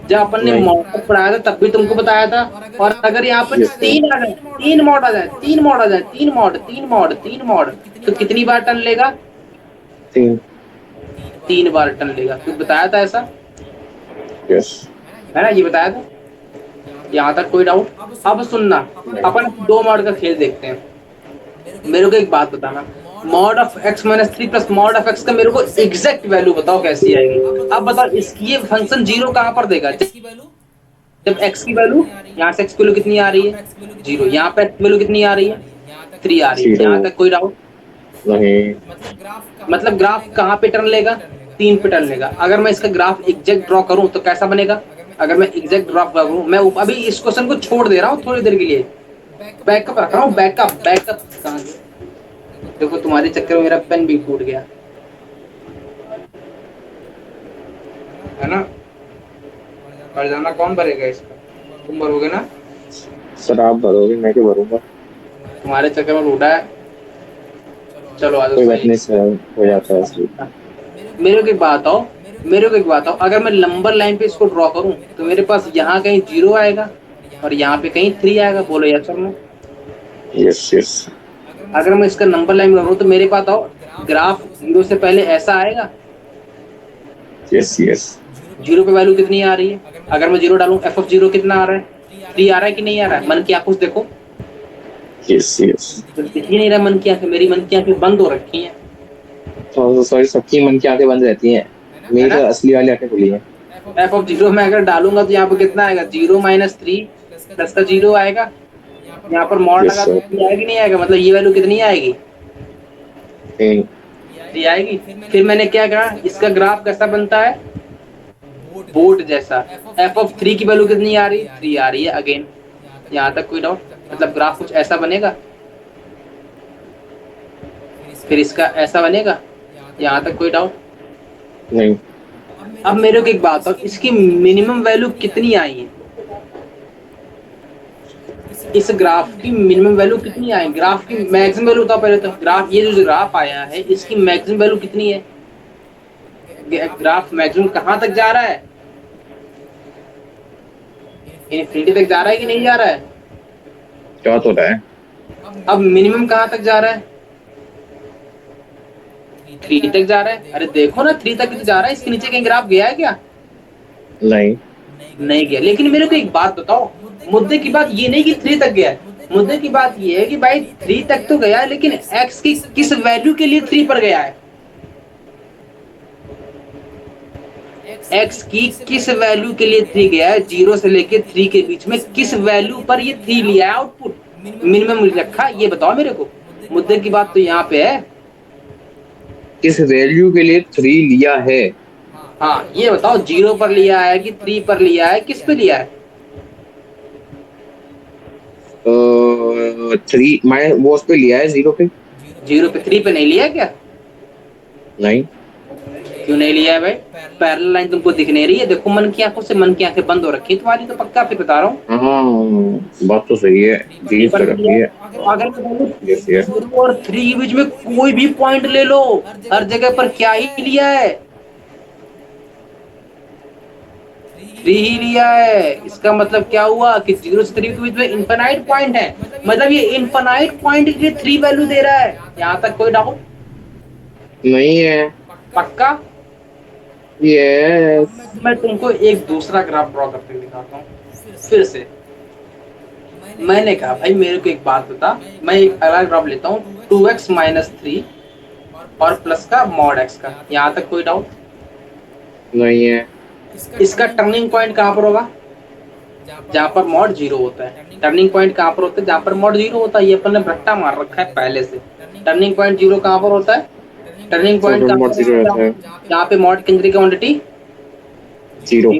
जब अपन ने नहीं। मॉड पढ़ाया था तब भी तुमको बताया था। और अगर यहाँ पर Yes, sir. 3 आ जाए, 3 मॉड आ जाए, 3 मॉड आ जाए, 3 मॉड, 3 मॉड, 3 मॉड, तो कितनी बार टर्न लेगा? 3। 3 बार टर्न लेगा। कुछ बताया था ऐसा, यस। है ना? ये बताया था। यहाँ तक कोई डाउट? अब सुनना, अपन 2 मॉड का खेल देखते हैं। मेरे को एक बात बताना, mod of x minus 3 plus mod of x का मेरे को एग्जैक्ट वैल्यू बताओ कैसी आएगी। अब बताओ इसकी ये फंक्शन जीरो कहाँ पर देगा? जब x की वैल्यू, यहाँ से x की वैल्यू कितनी आ रही है? 0। यहाँ पे x की वैल्यू कितनी आ रही है? 3 आ रही है। यहाँ तक कोई डाउट? नहीं। मतलब ग्राफ कहाँ पे टर्न लेगा? 3 पे टर्न लेगा। अगर मैं इसका ग्राफ एग्जैक्ट ड्रॉ करूं तो कैसा बनेगा? अगर मैं एग्जैक्ट ड्रॉ करूं, मैं अभी इस क्वेश्चन को छोड़ दे रहा हूँ थोड़ी देर के लिए, बैकअप रख रहा हूँ। बैकअप बैकअप कहाँ गया? देखो तुम्हारे चक्कर में मेरा पेन भी टूट गया, है ना? फरजाना कौन भरेगा इसका? तुम भरोगे ना? सर आप भरोगे, मैं क्यों भरूंगा? तुम्हारे चक्कर में टूटा है। चलो आज कोई बात नहीं सर, हो जाता है ऐसे। मेरे को एक बात आओ, अगर मैं नंबर लाइन पे इसको ड्रॉ करूं तो मेरे पास यहाँ कहीं 0 आएगा और यहाँ पे कहीं 3 आएगा। बोलो यस और नो? Yes yes. अगर मैं इसका नंबर लाइन में करूं तो मेरे पास आओ ग्राफ 0 से पहले ऐसा आएगा। Yes yes. 0 पे वैल्यू कितनी आ रही है? अगर मैं 0 डालूं, एफ ऑफ 0 कितना आ रहा है? 3 आ रहा है कि नहीं आ रहा है? मन की आंखों से देखो। Yes yes. दिख ही नहीं रहा मन की आंखें, मेरी मन की आंखें बंद हो रखी हैं। तो सॉरी, सबकी मन की आंखें बंद रहती हैं, मेरी तो असली वाली आंखें खुली हैं। एफ ऑफ 0 में अगर डालूंगा तो यहाँ पे कितना आएगा? 0 माइनस 3 प्लस का 0 आएगा। यहाँ पर मॉड Yes, लगा sir. तो आएगी नहीं आएगा? मतलब ये वैल्यू कितनी आएगी? 3। 3 आएगी। फिर मैंने क्या कहा, इसका ग्राफ कैसा बनता है? बोट जैसा। एफ ऑफ 3 की वैल्यू कितनी आ रही है? 3 आ रही है अगेन। यहाँ तक कोई डाउट? मतलब ग्राफ कुछ ऐसा बनेगा। फिर इसका ऐसा बनेगा। यहाँ तक कोई डाउट? नहीं। अब मेरे को एक बात हो, इसकी मिनिमम वैल्यू कितनी आई है? इस ग्राफ की मिनिमम वैल्यू कितनी आई? ग्राफ की मैक्सिमम वैल्यू बताओ पहले तो। ग्राफ, ये जो ग्राफ आया है इसकी मैक्सिमम वैल्यू कितनी है? ग्राफ मैक्सिमम कहाँ तक जा रहा है? इन्फिनिटी तक जा रहा है कि नहीं जा रहा है? क्या तो रहा है? अब मिनिमम कहाँ तक जा रहा है? 3 तक जा रहा है। अरे देखो ना, 3 तक तो जा रहा है। इसके नीचे कहीं ग्राफ गया है क्या? नहीं। नहीं गया। लेकिन मेरे को एक बात बताओ, मुद्दे की बात ये नहीं कि 3 तक गया है, मुद्दे की बात ये है कि भाई 3 तक तो गया है, लेकिन x की किस वैल्यू के लिए 3 पर गया है? x की किस वैल्यू के लिए 3 गया है? 0 से लेके 3 के बीच में किस वैल्यू पर ये 3 लिया है? आउटपुट मिनिमम रखा, ये बताओ मेरे को। मुद्दे की बात तो यहाँ पे है। किस वैल्यू के लिए 3 लिया है? हाँ ये बताओ, 0 पर लिया है कि 3 पर लिया है, किस पे लिया है? 3 मैं वो उस पे लिया है, 0 पे। 0 पे, 3 पे नहीं लिया क्या? नहीं। क्यों नहीं लिया है भाई? पैरेलल लाइन तुमको दिख नहीं रही है? देखो मन की आंखों से, मन की आंखें बंद हो रखी है तुम्हारी तो पक्का फिर बता रहा हूँ। हाँ बात तो सही है, 3 पे रखी है। अगर मैं और 3 के बीच में कोई भी पॉइंट ले लो, हर जगह पर क्या ही लिया है? 3 ही लिया है। इसका मतलब क्या हुआ कि 0 से 3 के बीच में इनफाइनाइट पॉइंट है। मतलब ये इनफाइनाइट पॉइंट के लिए 3 वैल्यू दे रहा है। यहाँ तक कोई डाउट नहीं है। पक्का? यस। मैं तुमको एक दूसरा ग्राफ ड्रॉ करके दिखाता हूँ फिर से। मैंने कहा भाई मेरे को एक बात बता, मैं एक अलग ग्राफ लेता हूँ 2x माइनस 3 और प्लस का मॉड x का। यहाँ तक कोई डाउट? नहीं है। इसका टर्निंग पॉइंट कहाँ पर होगा? जहाँ पर मॉड 0 होता है। टर्निंग पॉइंट कहाँ पर होता है? जहाँ पर मॉड 0 होता है। ये अपन ने रट्टा मार रखा है पहले से। टर्निंग पॉइंट 0 कहाँ पर होता है? टर्निंग पॉइंट कहाँ पर होता है? जहाँ पे मॉड केंद्रीय क्वांटिटी 0।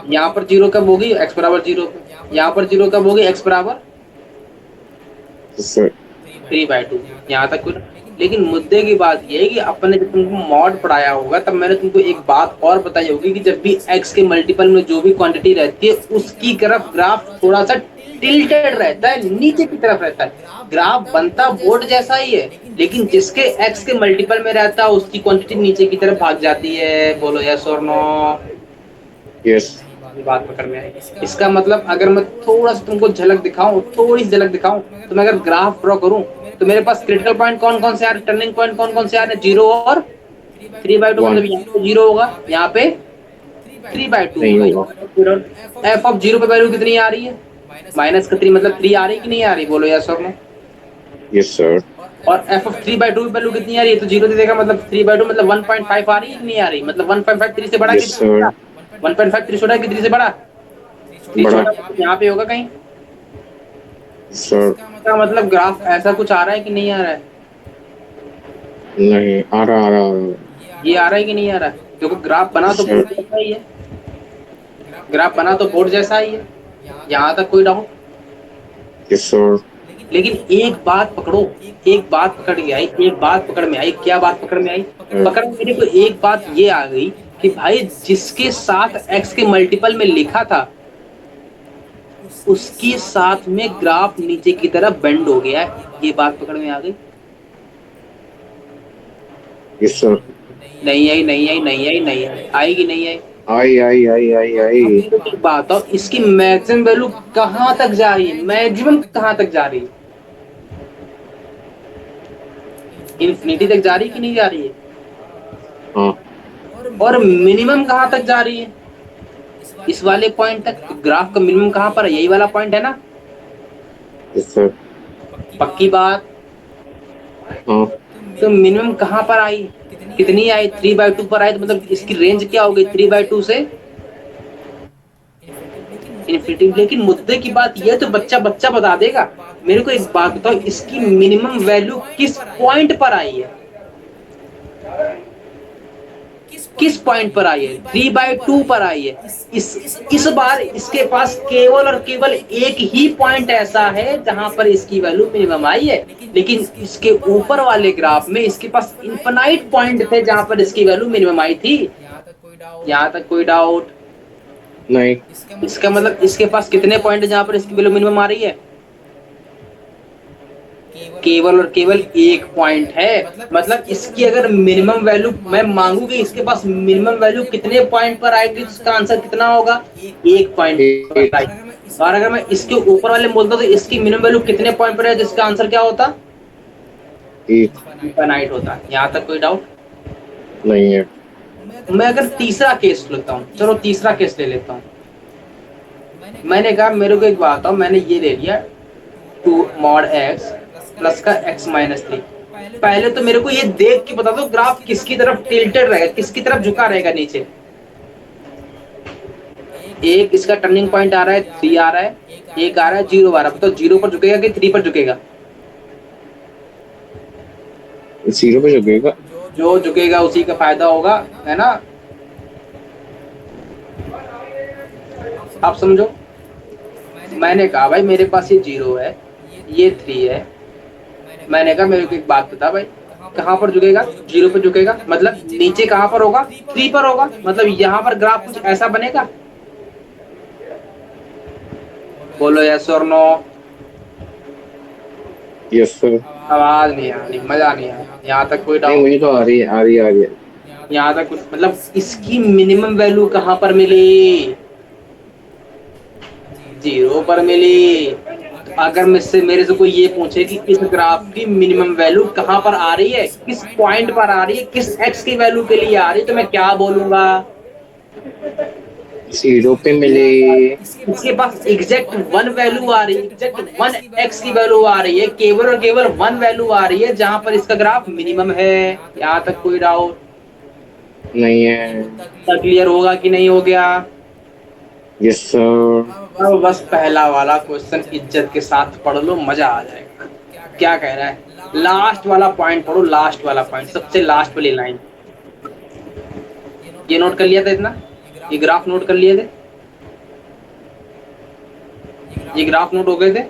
यहाँ पर 0 कब होगी? x बराबर 0 पे। यहाँ पर 0 कब होगी? x बराबर 3/2। यहाँ तक कुछ? लेकिन मुद्दे की बात ये है कि अपने जब तुमको मॉड पढ़ाया होगा तब मैंने तुमको एक बात और बताई होगी कि जब भी x के मल्टीपल में जो भी क्वांटिटी रहती है उसकी तरफ ग्राफ थोड़ा सा टिल्टेड रहता है, नीचे की तरफ रहता है। ग्राफ बनता बोर्ड जैसा ही है, लेकिन जिसके x के मल्टीपल में रहता है उसकी क्वांटिटी नीचे की तरफ भाग जाती है। बोलो यस और नो? यस। बात पकड़ में आई? इसका मतलब अगर मैं थोड़ा सा तुमको झलक दिखाऊं, थोड़ी सी झलक दिखाऊं, तो मैं अगर ग्राफ ड्रॉ करूं तो मेरे पास क्रिटिकल पॉइंट कौन कौन से आ रहे हैं, टर्निंग पॉइंट कौन कौन से आ रहे हैं? 0 और 3/2। मतलब यहाँ पे 0 होगा, यहाँ पे 3/2 नहीं होगा। होगा। एफ ऑफ 0 पे वैल्यू कितनी आ रही है? माइनस का 3, मतलब 3 आ रही है कि नहीं आ रही? बोलो यस और नो? Yes sir. और एफ ऑफ 3/2 की वैल्यू कितनी आ रही है? तो 0 दे देगा, मतलब 3/2 मतलब 1.5 आ रही है कि नहीं आ रही? मतलब 1.5 3 से बड़ा कि यस सर। 1.5 3 छोटा है कि 3 से बड़ा? 3 बड़ा। छोटा, यहाँ पे होगा कहीं। सर इसका मतलब ग्राफ ऐसा कुछ आ रहा है कि नहीं आ रहा है? नहीं आ रहा, आ रहा, आ रहा। ये आ रहा है कि नहीं आ रहा है? क्योंकि ग्राफ बना तो सर बोर्ड जैसा ही है, ग्राफ बना तो बोर्ड जैसा ही है, यहाँ तक कोई डाउट? Yes sir. लेकिन एक बात पकड़ो, एक बात पकड़ में आई, एक बात पकड़ में आई। क्या बात पकड़ में आई? पकड़ में मेरे को एक बात ये आ गई कि भाई जिसके साथ x के मल्टीपल में लिखा था उसके साथ में ग्राफ नीचे की तरफ बेंड हो गया है। ये बात पकड़ में आ गई? Yes sir. नहीं आई, नहीं आई, नहीं आई, नहीं आई, आएगी नहीं आई? आई आई आई आई आई। अब मेरे को एक बात बताओ, इसकी मैक्सिमम वैल्यू कहाँ तक जा रही है? मैक्सिमम कहाँ तक जा रही है? इन्फिनिटी तक जा रही है कि नहीं जा रही है? हाँ। और मिनिमम कहाँ तक जा रही है? इस वाले पॉइंट तक। तो ग्राफ का मिनिमम कहाँ पर है? यही वाला पॉइंट है ना? Yes sir. पक्की बात? हाँ। तो मिनिमम कहाँ पर आई? कितनी आई? 3/2 पर आई। तो मतलब इसकी रेंज क्या हो गई? 3/2 से इन्फिनिटी। लेकिन मुद्दे की बात यह तो बच्चा बच्चा बता देगा। मेरे को एक बात बताओ, इसकी मिनिमम वैल्यू किस पॉइंट पर आई है? किस पॉइंट पर आई है? 3/2 पर आई है। इस बार इसके पास केवल और केवल एक ही पॉइंट ऐसा है जहां पर इसकी वैल्यू मिनिमम आई है, लेकिन इसके ऊपर वाले ग्राफ में इसके पास इनफाइनाइट पॉइंट थे जहां पर इसकी वैल्यू मिनिमम आई थी। यहाँ तक कोई डाउट? नहीं। इसका मतलब इसके पास कितने पॉइंट है जहां पर इसकी वैल्यू मिनिमम आ रही है? केवल और केवल एक पॉइंट है। मतलब इसकी अगर मिनिमम वैल्यू मैं मांगू कि इसके पास मिनिमम वैल्यू कितने पॉइंट पर आएगी, इसका आंसर कितना होगा? 1 पॉइंट पर आएगी। और अगर मैं इसके ऊपर वाले बोलता तो इसकी मिनिमम वैल्यू कितने पॉइंट पर है, जिसका आंसर क्या होता? इनफाइनाइट होता। यहाँ तक कोई डाउट नहीं है। मैं अगर तीसरा केस लेता हूँ, चलो तीसरा केस ले लेता हूँ। मैंने कहा मेरे को एक बात बताओ, मैंने ये ले लिया 2 mod x प्लस का x माइनस 3। पहले तो मेरे को ये देख के बता दो ग्राफ किसकी तरफ टिल्टेड रहेगा, किसकी तरफ झुका रहेगा नीचे। एक इसका टर्निंग पॉइंट आ रहा है 3 आ रहा है, एक आ रहा है 0 आ रहा है। तो 0 पर झुकेगा कि 3 पर झुकेगा? 0 पे झुकेगा। जो झुकेगा उसी का फायदा होगा, है ना? आप समझो। मैंने कहा भाई मेरे पास ये 0 है, ये 3 है। मैंने कहा मेरे को एक बात बता भाई, कहाँ पर झुकेगा? 0 पर झुकेगा। मतलब नीचे कहाँ पर होगा? 3 पर होगा। मतलब यहाँ पर ग्राफ कुछ ऐसा बनेगा? बोलो यस और नो? Yes sir. आवाज नहीं आ रही, मजा नहीं आ रहा। यहाँ तक कोई नहीं, डाउट? मुझे तो आ रही है, आ रही है, आ रही है। यहाँ तक कुछ मतलब इसकी मिनिमम वैल्यू कहाँ पर मिली? 0 पर मिली। अगर मुझसे मेरे से कोई ये पूछे कि इस ग्राफ की मिनिमम वैल्यू कहाँ पर आ रही है, किस पॉइंट पर आ रही है, किस x की वैल्यू के लिए आ रही है, तो मैं क्या बोलूंगा? 0 पे मिले। इसके पास एग्जैक्ट 1 वैल्यू आ रही है, एग्जैक्ट 1 x की वैल्यू आ रही है, केवल और केवल 1 वैल्यू आ रही है जहां पर इसका ग्राफ मिनिमम है। यहाँ तक कोई डाउट? नहीं है। क्लियर होगा कि नहीं हो गया? Yes sir. अब बस पहला वाला क्वेश्चन इज्जत के साथ पढ़ लो, मजा आ जाएगा। क्या कह रहा है? लास्ट वाला पॉइंट पढ़ो, लास्ट वाला पॉइंट, सबसे लास्ट वाली लाइन। ये नोट कर लिया था इतना? ये ग्राफ नोट कर लिए थे? ये ग्राफ नोट हो गए थे?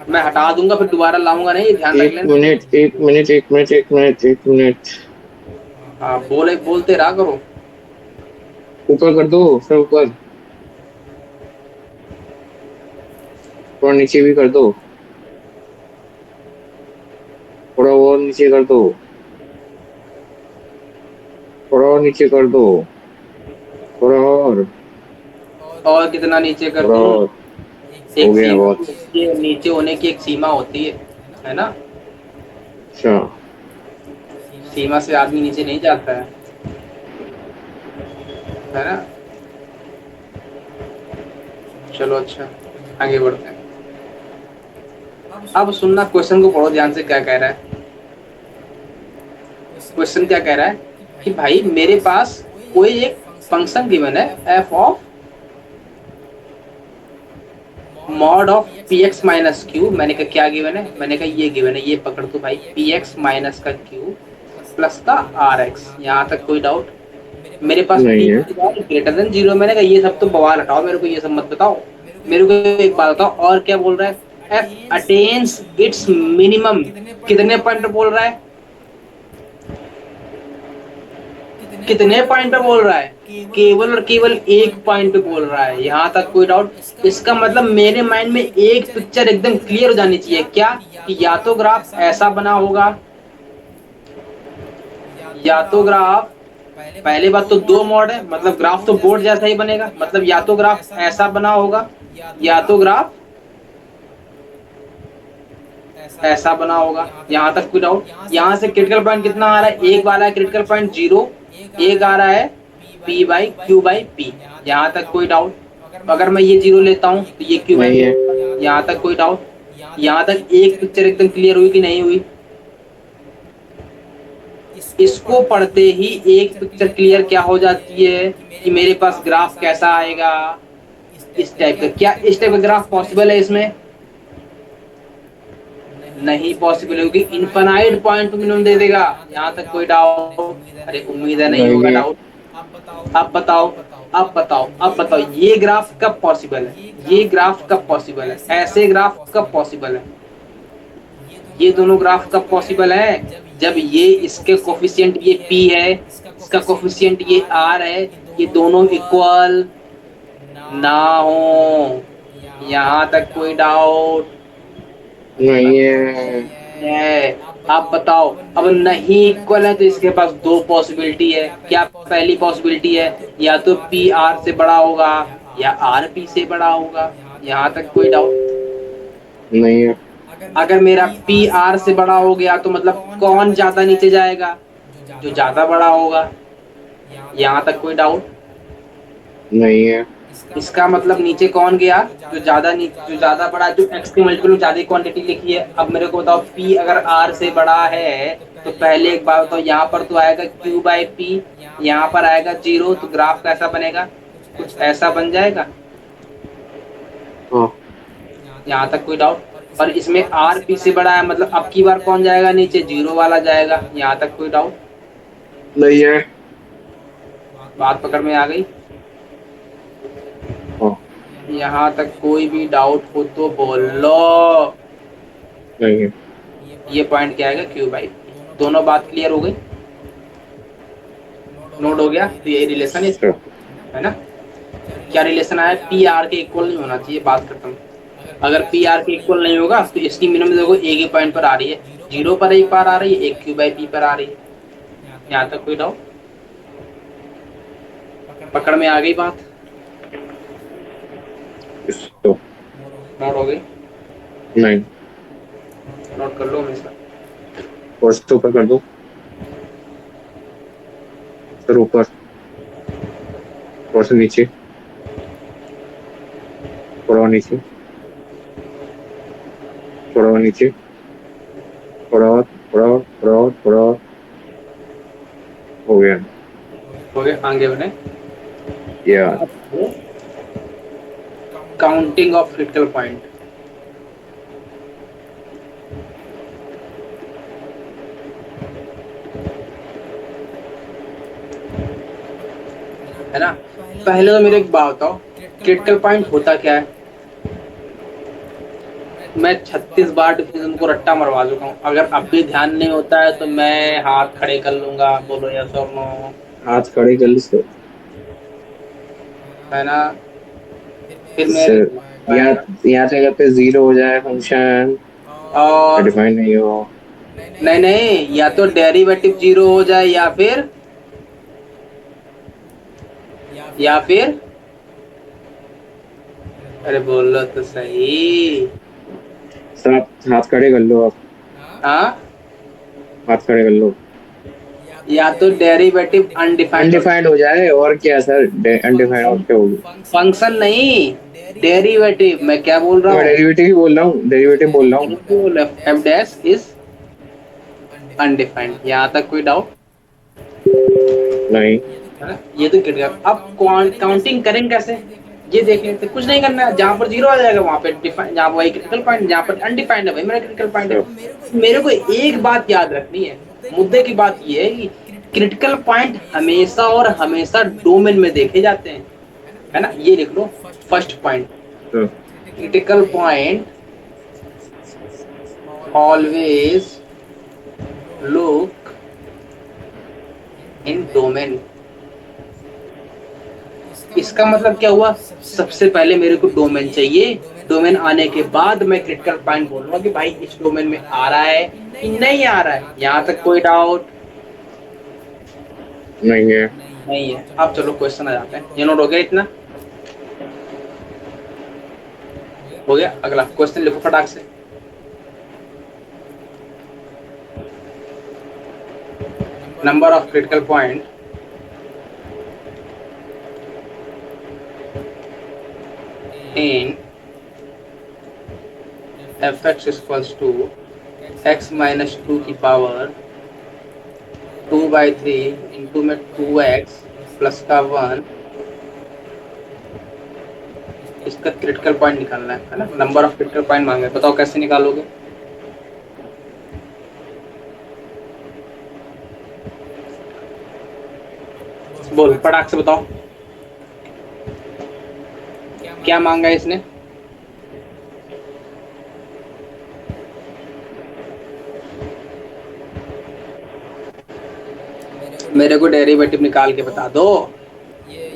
मैं हटा दूंगा फिर दोबारा लाऊंगा नहीं, ध्यान रख एक लेना। मिनट एक मिनट एक मिनट एक मिनट एक मिनट। हाँ बोलते रहा करो। ऊपर कर दो, फिर ऊपर, थोड़ा नीचे भी कर दो, थोड़ा और नीचे कर दो, थोड़ा और नीचे कर दो, थोड़ा और कितना नीचे कर थोड़ा दूं? और। हो एक गया सीमा बहुत। होती है, नीचे होने की एक सीमा होती है ना? अच्छा। सीमा से आदमी नीचे नहीं जाता है ना? चलो अच्छा, आगे बढ़ते हैं। अब सुनना, क्वेश्चन को पढ़ो ध्यान से, क्या कह रहा है। क्वेश्चन क्या कह रहा है कि भाई मेरे पास कोई एक फंक्शन गिवन है, F of mod of P x minus Q. मैंने कहा क्या गिवन है? मैंने कहा ये गिवन है, ये पकड़ तो भाई, पी एक्स माइनस का क्यू प्लस का आर एक्स। यहाँ तक कोई डाउट? मेरे पास नहीं पी है। Greater than zero. मैंने कहा ये सब तो बवाल हटाओ, मेरे को ये सब मत बताओ। मेरे को एक बात बताओ, और क्या बोल रहा है? F attains it's minimum. कितने पॉइंट बोल रहा है? कितने पॉइंट पे बोल रहा है? केवल और केवल एक पॉइंट पे बोल रहा है। यहाँ तक कोई डाउट? इसका मतलब मेरे माइंड में एक पिक्चर एकदम क्लियर हो जानी चाहिए, क्या? कि या तो ग्राफ ऐसा बना होगा, या तो ग्राफ, पहले बात तो दो मोड है, मतलब ग्राफ तो बोर्ड जैसा ही बनेगा, मतलब या तो ग्राफ ऐसा बना होगा, या तो ग्राफ ऐसा बना होगा। यहाँ तक कोई डाउट? यहाँ से क्रिटिकल पॉइंट कितना आ रहा है? एक वाला है क्रिटिकल पॉइंट जीरो, एक आ रहा है P by Q by P. यहाँ तक कोई डाउट? अगर मैं ये जीरो लेता हूँ तो ये क्यू बाई नहीं पी। है। यहाँ तक कोई डाउट? यहाँ तक एक पिक्चर एकदम क्लियर हुई कि नहीं हुई? इसको पढ़ते ही एक पिक्चर क्लियर क्या हो जाती है कि मेरे पास ग्राफ कैसा आएगा, इस टाइप का। क्या इस टाइप का ग्राफ पॉसिबल है इसमें? नहीं पॉसिबल होगी, इनफाइनाइट पॉइंट मिनिमम दे देगा। यहाँ तक कोई डाउट? अरे उम्मीद है नहीं नहीं होगा है। डाउट। अब बताओ, अब बताओ, अब बताओ, ये ग्राफ कब पॉसिबल है? ये ग्राफ कब पॉसिबल है? ऐसे ग्राफ कब पॉसिबल है? ये दोनों ग्राफ कब पॉसिबल है? जब ये इसके कोफिशिएंट ये p है, इसका कोफिशिएंट ये r है, ये दोनों इक्वल ना हो। यहाँ तक कोई डाउट? नहीं है। है। आप बताओ, अब नहीं इक्वल है तो इसके पास दो पॉसिबिलिटी है। क्या पहली पॉसिबिलिटी है? या तो पी आर से बड़ा होगा, या आर पी से बड़ा होगा। यहाँ तक कोई डाउट? नहीं है। अगर मेरा पी आर से बड़ा हो गया तो मतलब कौन ज्यादा नीचे जाएगा? जो ज्यादा बड़ा होगा। यहाँ तक कोई डाउट? नहीं है। इसका मतलब नीचे कौन गया? जो ज्यादा बड़ा, जो एक्स के मल्टीपल में ज्यादा क्वांटिटी लिखी है। अब मेरे को बताओ, पी अगर आर से बड़ा है तो पहले एक बात बताओ, यहाँ पर तो आएगा क्यू बाई पी, यहाँ पर आएगा जीरो, तो ग्राफ कैसा बनेगा? कुछ ऐसा बन जाएगा। हाँ। यहाँ तक कोई डाउट? और इसमें आर पी से बड़ा है, मतलब अब की बार कौन जाएगा नीचे? जीरो वाला जाएगा। यहाँ तक कोई डाउट? नहीं है। बात पकड़ में आ गई? हाँ। यहाँ तक कोई भी डाउट हो तो बोलो। नहीं है। ये पॉइंट क्या आएगा? Q by. दोनों बात क्लियर हो गई? नोट हो गया? तो ये रिलेशन है ना? क्या रिलेशन आया? पी आर के इक्वल नहीं होना चाहिए, बात खत्म। अगर पी आर के इक्वल नहीं होगा तो इसकी मिनिमम देखो एक ही पॉइंट पर आ रही है, जीरो पर एक बार आ रही है, एक क्यू बाई पी पर आ रही है। यहाँ तक कोई डाउट? पकड़ में आ गई बात? इसको नोट हो गई? नहीं। नोट कर लो हमेशा। फर्स्ट ऊपर कर दो, फिर ऊपर, और से नीचे, थोड़ा और नीचे, थोड़ा और नीचे, थोड़ा और, थोड़ा और, थोड़ा और, थोड़ा और। हो गया। हो गया, आगे बने। या काउंटिंग ऑफ क्रिटिकल पॉइंट है ना? पहले तो मेरे एक बात बताओ, क्रिटिकल पॉइंट होता क्या है? मैं 36 बार डिफिनेशन को रट्टा मरवा चुका हूँ। अगर अब भी ध्यान नहीं होता है तो मैं हाथ खड़े कर लूंगा, बोलो यस और नो। हाथ खड़े कर लो है ना? फिर मेरे सर। यहाँ यहाँ जगह पे जीरो हो जाए फंक्शन, और डिफाइन नहीं हो। नहीं नहीं, या तो डेरिवेटिव जीरो हो जाए या फिर अरे बोलो तो सही। सर आप हाथ खड़े कर लो, आप हाँ, हाथ खड़े कर लो। या तो डेरिवेटिव अनडिफाइंड हो अनडिफाइंड हो जाए और क्या सर, अनडिफाइंड और क्या होगी। फंक्शन नहीं, डेरिवेटिव। मैं क्या बोल रहा तो मैं हूँ? डेरिवेटिव ही बोल रहा हूँ, डेरिवेटिव बोल रहा हूँ। F dash is undefined. यहाँ तक कोई डाउट? नहीं। है ना? ये तो क्रिटिकल। अब काउंटिंग करेंगे कैसे, ये देख लेते। कुछ नहीं करना है, जहां पर जीरो आ जाएगा वहां पे डिफाइन, जहां वही क्रिटिकल पॉइंट, जहां पर अनडिफाइंड है वही मेरा क्रिटिकल पॉइंट है। सर मेरे को एक बात याद रखनी है, मुद्दे की बात ये है कि क्रिटिकल पॉइंट हमेशा और हमेशा डोमेन में देखे जाते हैं। है ना? ये लिख लो first point, sir critical point always look in domain. इसका मतलब क्या हुआ? सबसे पहले मेरे को डोमेन चाहिए, डोमेन आने के बाद मैं क्रिटिकल पॉइंट बोलूंगा कि भाई इस डोमेन में आ रहा है कि नहीं आ रहा है। यहाँ तक कोई डाउट नहीं है। नहीं है? अब चलो क्वेश्चन आ जाते हैं। ये नोट हो गया इतना? हो गया। अगला क्वेश्चन लिखो फटाक से। Number of critical point in fx is equals to x minus 2 की पावर 2/3 इंटू में 2x प्लस का 1। इसका क्रिटिकल पॉइंट निकालना है ना? नंबर ऑफ क्रिटिकल पॉइंट मांगे, बताओ कैसे निकालोगे? बोल फटाक से बताओ, क्या मांगा है इसने? मेरे को डेरिवेटिव निकाल के बता दो।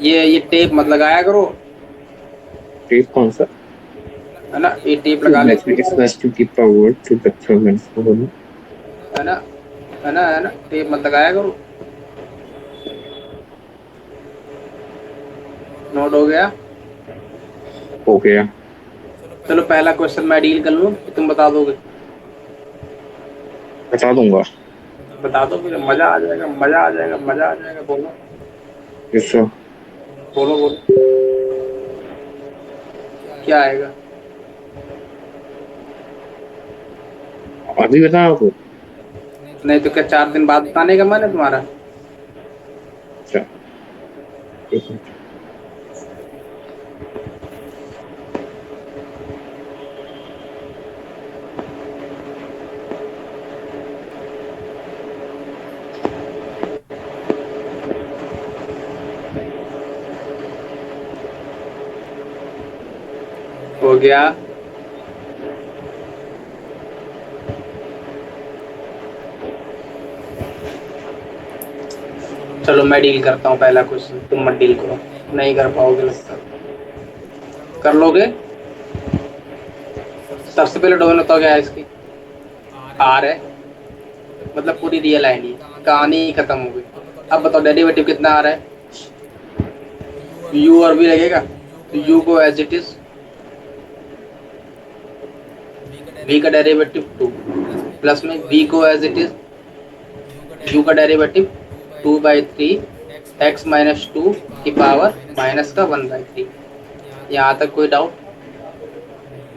ये टेप मत लगाया करो, टेप कौन सा? है ना? ये टेप लगा ले, x plus 2 की पावर 2 एक्सपेरिमेंट्स को बोलो। है ना? है ना? टेप मत लगाया करो। नोट हो गया? हो गया। चलो पहला क्वेश्चन मैं डील कर लूं, तुम बता दोगे? बता दूंगा। बता दो, फिर मजा आ जाएगा, मजा आ जाएगा, मजा आ जाएगा। बोलो यस सर। बोलो बोलो, क्या आएगा? अभी बताओ आपको। नहीं तो क्या 4 दिन बाद बताने का मन है तुम्हारा? अच्छा, एक मिनट। हो गया। चलो मैं डील करता हूँ पहला क्वेश्चन, तुम मत डील करो, नहीं कर पाओगे लगता। कर लोगे? सबसे पहले डोमेन बताओ क्या है इसकी? आर है, मतलब पूरी रियल आईडी है, कहानी ही खत्म हो गई। अब बताओ डेरिवेटिव कितना आ रहा है? यू और भी लगेगा, तो यू को एज इट इज, v का डेरिवेटिव 2 प्लस में v को एज इट इज, u का डेरिवेटिव 2/3 x माइनस 2 की पावर माइनस का 1/3। यहाँ तक कोई डाउट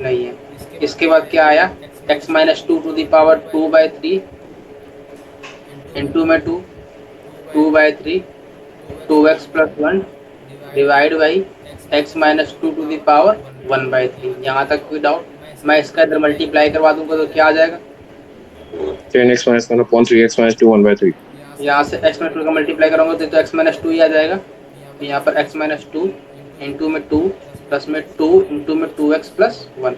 नहीं है? इसके बाद क्या आया? x minus 2 to the power 2/3 into में 2/3 2x plus 1 divide by x minus 2 to the power 1/3। यहाँ तक कोई डाउट? मैं इसका इधर मल्टीप्लाई करवा दूंगा तो क्या आ जाएगा? 10x minus 1 upon 3x minus 2 1/3। यहाँ से x माइनस 2 का मल्टीप्लाई करूँगा तो x माइनस 2 ही आ जाएगा। तो यहाँ पर x माइनस 2 इंटू में 2 प्लस में 2 इंटू में 2x प्लस 1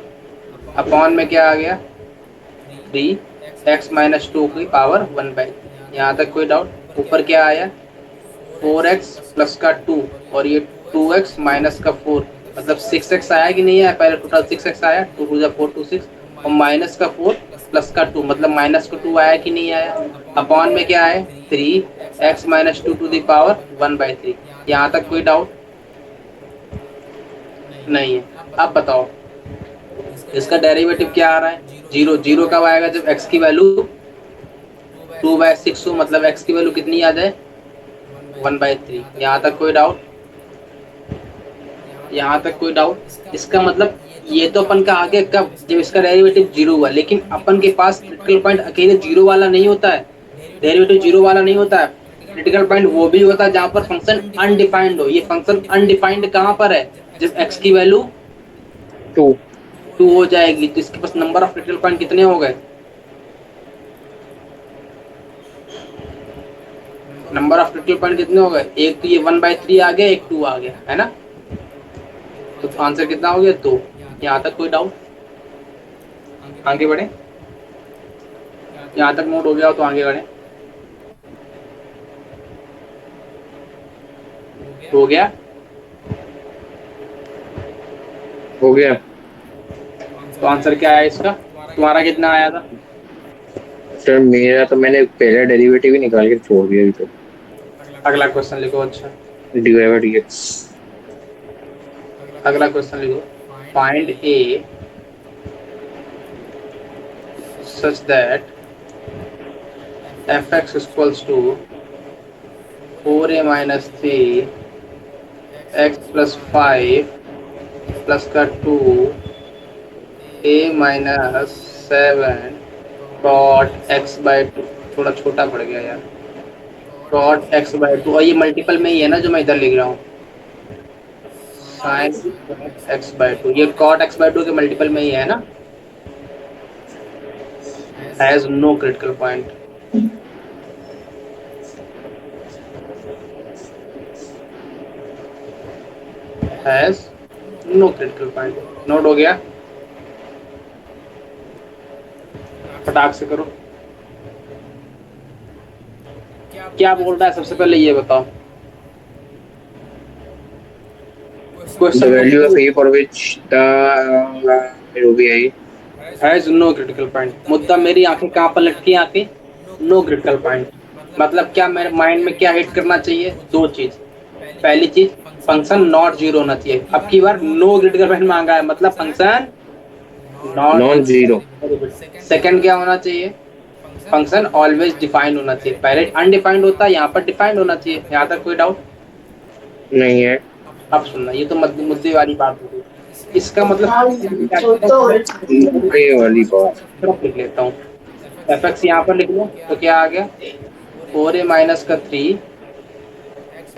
अपॉन में क्या आ गया 3x-2 की पावर 1/3। यहाँ तक कोई डाउट? ऊपर क्या आया 4x प्लस का 2 और ये 2x माइनस का 4 मतलब 6x आया कि नहीं आया? पहले टोटल 6x आया, 2 टू 4 2 6 और माइनस का 4 प्लस का 2 मतलब माइनस का 2 आया कि नहीं आया? अपॉन में क्या है 3x-2 टू दी पावर 1/3। यहाँ तक कोई डाउट नहीं है। अब बताओ इसका डेरिवेटिव क्या आ रहा है? जीरो। जीरो कब आएगा? जब x की वैल्यू 2/6 हो, मतलब x की वैल्यू कितनी आ जाए 1/3। यहाँ तक कोई डाउट? यहाँ तक कोई डाउट? इसका मतलब ये तो अपन का आगे कब, जब इसका डेरिवेटिव जीरो हुआ, लेकिन अपन के पास क्रिटिकल पॉइंट अकेले जीरो वाला नहीं होता है, डेरिवेटिव जीरो वाला नहीं होता है। क्रिटिकल पॉइंट वो भी होता है जहाँ पर फंक्शन अनडिफाइंड हो। ये फंक्शन अनडिफाइंड कहाँ पर है? जब x की वैल्यू 2 हो जाएगी। तो इसके पास नंबर ऑफ क्रिटिकल पॉइंट कितने हो गए? नंबर ऑफ क्रिटिकल पॉइंट कितने हो गए? एक तो ये 1/3 आ गया, एक 2 आ गया, है ना? तो आंसर कितना हो गया 2। यहाँ तक कोई डाउट? आगे बढ़े। यहाँ तक नोट हो गया हो तो आगे बढ़े। हो गया? हो गया। तो आंसर क्या आया इसका? तुम्हारा कितना आया था? सर मेरा तो मैंने पहला डेरिवेटिव ही निकाल के छोड़ दिया अभी तो। अगला क्वेश्चन लिखो। अच्छा dy by dx। अगला क्वेश्चन लिखो। Find a such that fx equals to 4a minus 3 x plus 5 plus का 2 a minus 7 cot x by 2। थोड़ा छोटा पड़ गया यार। cot x by 2 और ये मल्टीपल में ही है ना जो मैं इधर लिख रहा हूँ। sin x by 2, ये cot x by 2 के मल्टीपल में ही है ना। Has no critical point. Has no critical point. Note हो गया? फटाक से करो। क्या बोल रहा है सबसे पहले ये बताओ। The value of a for which the OBI has no critical point. मुद्दा मेरी आंखें कहाँ पर लटकी? आंखें नो क्रिटिकल पॉइंट। मतलब क्या मेरे माइंड में क्या हिट करना चाहिए? दो चीज। पहली चीज फंक्शन नॉट जीरो होना चाहिए। अब की बार नो क्रिटिकल पॉइंट मांगा है, मतलब फंक्शन नॉन जीरो। सेकंड क्या होना चाहिए? फंक्शन ऑलवेज डिफाइंड होना चाहिए। पहले अनडिफाइंड होता है, यहाँ पर डिफाइंड होना चाहिए। यहाँ तक कोई डाउट नहीं है। अब सुनना, ये तो मुद्दे वाली बात हो गई। इसका मतलब मुद्दे वाली बात। सिर्फ लिख लेता हूँ। एफ एक्स यहाँ पर लिख लो तो क्या आ गया 4a माइनस का 3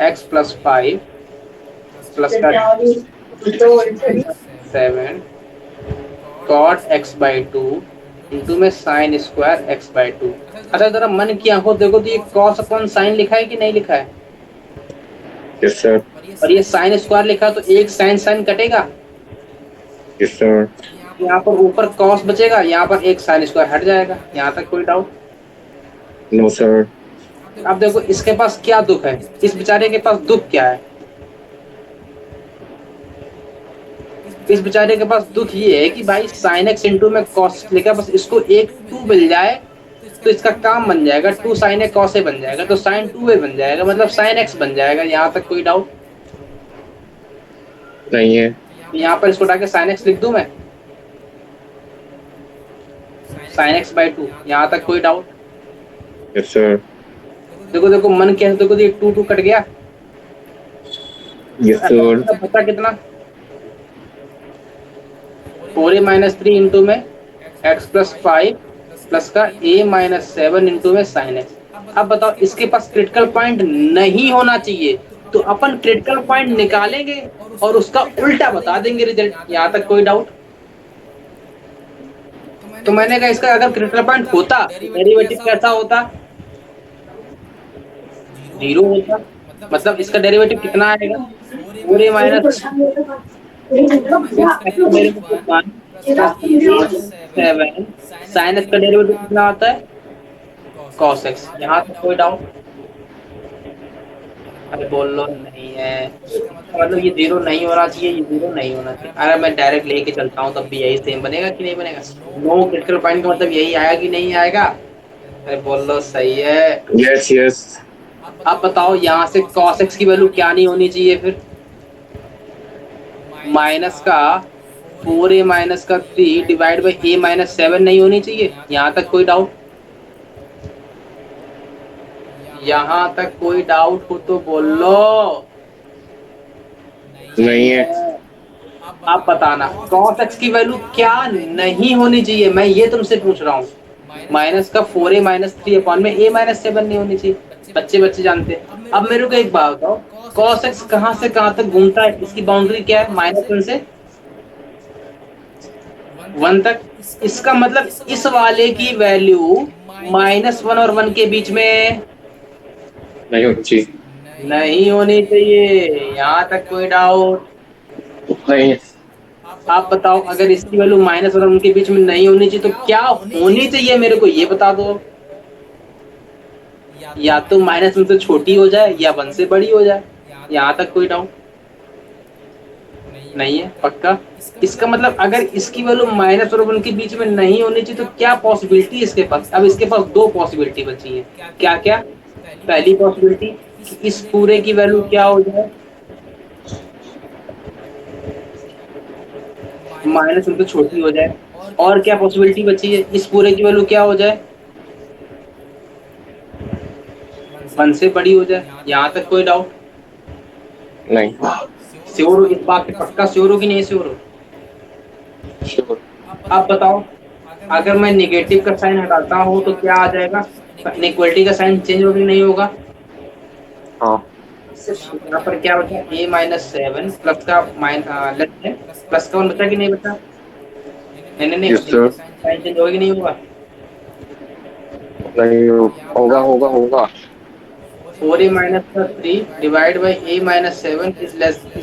x प्लस 5 प्लस का 7 cot x बाई 2 इंटू में साइन स्क्वायर x बाई 2। अच्छा जरा मन की आंखों देखो तो ये cos अपॉन साइन लिखा है कि नहीं लिखा है? Yes sir. और ये साइन स्क्वायर लिखा तो एक साइन साइन कटेगा। Yes sir. यहाँ पर ऊपर cos बचेगा, यहाँ पर एक साइन स्क्वायर हट जाएगा। यहाँ तक कोई डाउट? No sir. अब देखो इसके पास क्या दुख है, इस बेचारे के पास दुख क्या है? इस बेचारे के पास दुख ये है कि भाई साइन एक्स इंटू में कॉस लिखा, बस इसको एक 2 मिल जाए तो इसका काम बन जाएगा। 2 साइन ए कॉस ए बन जाएगा तो साइन 2 ए बन जाएगा, मतलब साइन एक्स बन जाएगा। यहाँ तक कोई डाउट नहीं है। तो यहाँ पर इसको उठा के साइन एक्स लिख दूं मैं, साइन एक्स बाई 2। यहाँ तक कोई डाउट? Yes sir. देखो देखो मन क्या है, देखो ये 2 2 कट गया। Yes sir. बचा कितना 4a माइनस 3 इंटू में x प्लस 5 प्लस का a माइनस 7 इंटू में साइन एक्स। अब बताओ इसके पास क्रिटिकल पॉइंट नहीं होना चाहिए तो अपन क्रिटिकल पॉइंट निकालेंगे और उसका उल्टा बता देंगे रिजल्ट। यहाँ तक कोई डाउट? तो मैंने कहा इसका अगर क्रिटिकल पॉइंट होता डेरिवेटिव कैसा होता? जीरो होता। मतलब इसका डेरिवेटिव कितना आएगा 4a minus plus seven sine x का डेरिवेटिव कितना आता है कॉस एक्स। यहाँ तक कोई डाउट? अरे बोल लो नहीं है, इसका मतलब ये जीरो नहीं होना चाहिए, ये जीरो नहीं होना चाहिए। अरे मैं डायरेक्ट लेके चलता हूँ तब भी यही सेम बनेगा कि नहीं बनेगा? नो क्रिटिकल पॉइंट का मतलब यही आएगा कि नहीं आएगा? अरे बोल लो सही है। Yes yes. अब बताओ यहाँ से cos x की वैल्यू क्या नहीं होनी चाहिए फिर? माइनस का 4a माइनस का 3 डिवाइड बाई a माइनस 7 नहीं होनी चाहिए। यहाँ तक कोई डाउट? यहाँ तक कोई डाउट हो तो बोल लो। नहीं है। आप बताना cos x की वैल्यू क्या नहीं होनी चाहिए, मैं ये तुमसे पूछ रहा हूँ। माइनस का 4a माइनस 3 अपॉन में a माइनस 7 नहीं होनी चाहिए। बच्चे बच्चे जानते हैं। अब मेरे को एक बात बताओ, cos x कहाँ से कहाँ तक घूमता है? इसकी बाउंड्री क्या है? -1 से 1 तक। इसका मतलब इस वाले की वैल्यू -1 और 1 के बीच में नहीं होनी चाहिए। नहीं होनी चाहिए। यहाँ तक कोई डाउट? नहीं है। आप बताओ, अगर इसकी वैल्यू -1 और 1 के बीच में नहीं होनी चाहिए तो क्या होनी चाहिए? मेरे को ये बता दो। या तो -1 से छोटी हो जाए या 1 से बड़ी हो जाए। यहाँ तक कोई डाउट नहीं है? पक्का? इसका मतलब अगर इसकी वैल्यू -1 और 1 के बीच में नहीं होनी चाहिए तो क्या पॉसिबिलिटी इसके पास? अब इसके पास दो पॉसिबिलिटी बची है। क्या क्या? पहली पॉसिबिलिटी कि इस पूरे की वैल्यू क्या हो जाए, -1 से छोटी हो जाए। और क्या पॉसिबिलिटी बची है? इस पूरे की वैल्यू क्या हो जाए, 1 से बड़ी हो जाए। यहाँ तक कोई डाउट नहीं। श्योर हो इस बात पे? पक्का श्योर हो कि नहीं श्योर हो? श्योर। आप बताओ, अगर मैं नेगेटिव का साइन हटाता हूँ तो क्या आ जाएगा? इनइक्वालिटी का साइन चेंज होगा कि नहीं होगा? हाँ। यहाँ पर क्या बचा? a माइनस 7 प्लस का लेस है, प्लस का 1 बचा कि नहीं बचा? नहीं नहीं यस नहीं, सर। साइन चेंज होगा कि नहीं होगा? नहीं होगा होगा होगा। 4a माइनस का 3 divide by a minus 7 is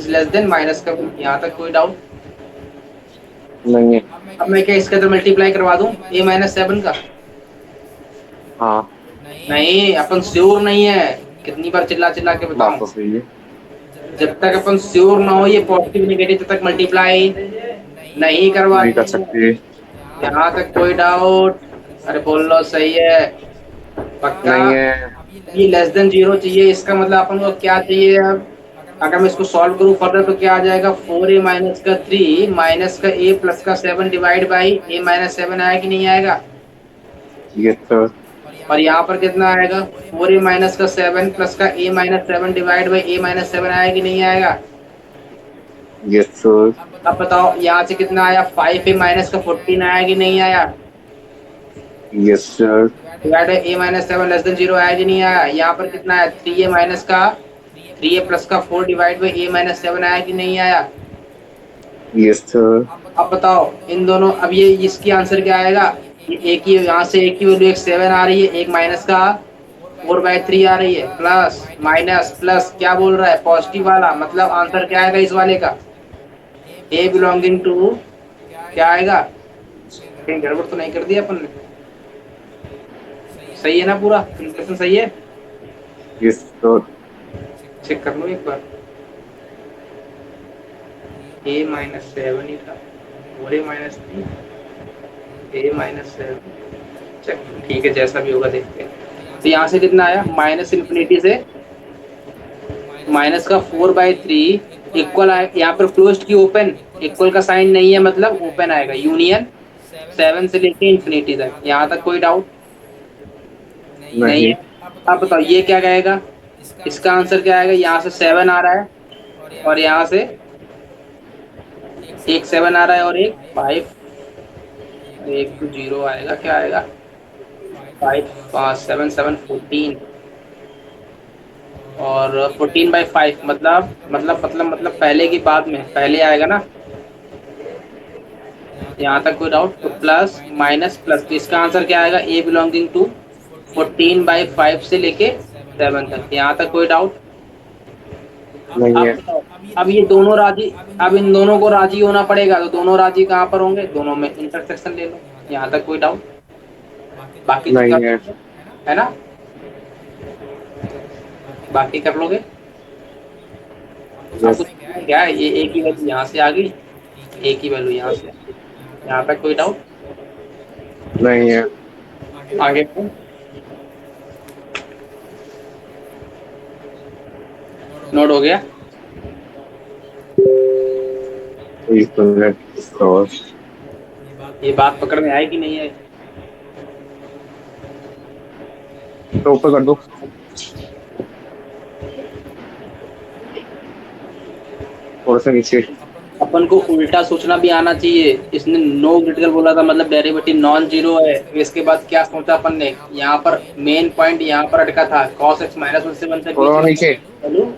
less then minus का 1। यहाँ तक कोई डाउट? नहीं है। अब मैं क्या इसका तो मल्टीप्लाई करवा दूं a माइनस 7 का? हाँ। नहीं, अपन श्योर नहीं है। कितनी बार चिल्ला चिल्ला के बात बताऊं? तो सही है। जब तक अपन श्योर ना हो ये पॉजिटिव नेगेटिव तब तक मल्टीप्लाई नहीं नहीं कर करवाते। सकते। यहाँ तक कोई डाउट? अरे बोल लो सही है। पक्का? नहीं है। ये लेस देन 0 चाहिए, इसका मतलब अपन को क्या चाहिए? अब अगर मैं इसको सॉल्व करूँ फर्दर तो क्या आ जाएगा? 4a माइनस का 3 माइनस का a प्लस का 7 डिवाइड बाई a माइनस 7 आया कि नहीं आएगा? Yes sir. और यहाँ पर कितना आएगा? 4a माइनस का 7 प्लस का a minus 7 divide by a minus 7 आया कि नहीं आएगा? Yes sir. अब बताओ यहाँ से कितना आया? 5a माइनस का 14 आया कि नहीं आया? Yes sir. Divide by a minus 7 less than 0 आया कि नहीं आया? यहाँ पर कितना है? 3a माइनस का 3a प्लस का 4 डिवाइड बाई a माइनस 7 आया कि नहीं आया? Yes sir. अब बताओ इन दोनों, अब ये इसकी आंसर क्या आएगा? ये एक ही, यहाँ से एक की वैल्यू एक 7 आ रही है, एक माइनस का 4/3 आ रही है, प्लस माइनस प्लस क्या बोल रहा है? पॉजिटिव वाला। मतलब आंसर क्या आएगा इस वाले का? ए बिलोंगिंग टू क्या आएगा? कहीं गड़बड़ तो नहीं कर दिया अपन ने? सही है ना? पूरा कैलकुलेशन सही है? Yes sir. चेक कर लो एक बार। a माइनस 7 ही था, 4a माइनस 3, a माइनस 7। चल ठीक है, जैसा भी होगा देखते हैं। तो यहाँ से कितना आया? माइनस इन्फिनिटी से माइनस का 4/3 इक्वल आया। यहाँ पर क्लोज्ड की ओपन, इक्वल का साइन नहीं है मतलब ओपन आएगा, यूनियन 7 से लेके इन्फिनिटी तक। यहाँ तक कोई डाउट नहीं नहीं। है? अब बताओ ये क्या कहेगा? इसका आंसर क्या आएगा? यहाँ से 7 आ रहा है और यहाँ से एक 7 आ रहा है और एक 5, एक तो 0 आएगा। क्या आएगा? 5 5 7 7 14 और 14/5 मतलब पहले की बाद में पहले आएगा ना? यहाँ तक कोई डाउट? तो प्लस माइनस प्लस, तो इसका आंसर क्या आएगा? ए बिलोंगिंग टू 14/5 से लेके 7 तक। यहाँ तक कोई डाउट? नहीं अब है। बताओ, अब ये दोनों राजी, अब इन दोनों को राजी होना पड़ेगा, तो दोनों राजी कहाँ पर होंगे, दोनों में इंटरसेक्शन ले लो, यहाँ तक कोई डाउट? बाकी तो नहीं कर है। लोगे, है ना? बाकी कर लोगे। अब यस। उसमें क्या है, ये एक ही वैल्यू यहाँ से आ गई, एक ही वैल्यू यहाँ से, यहाँ तक कोई डाउट? नहीं है। आगे बढ़ो। नोट हो गया। एक मिनट और। ये बात पकड़ में आई कि नहीं आई? तो ऊपर कर दो। थोड़ा सा नीचे। अपन को उल्टा सोचना भी आना चाहिए। इसने नो क्रिटिकल बोला था, मतलब डेरिवेटिव नॉन जीरो है। इसके बाद क्या सोचा अपन ने, यहाँ पर मेन पॉइंट यहाँ पर अटका था, cos x माइनस वन से वन तक थोड़ा बीच और में नीचे। वैल्यू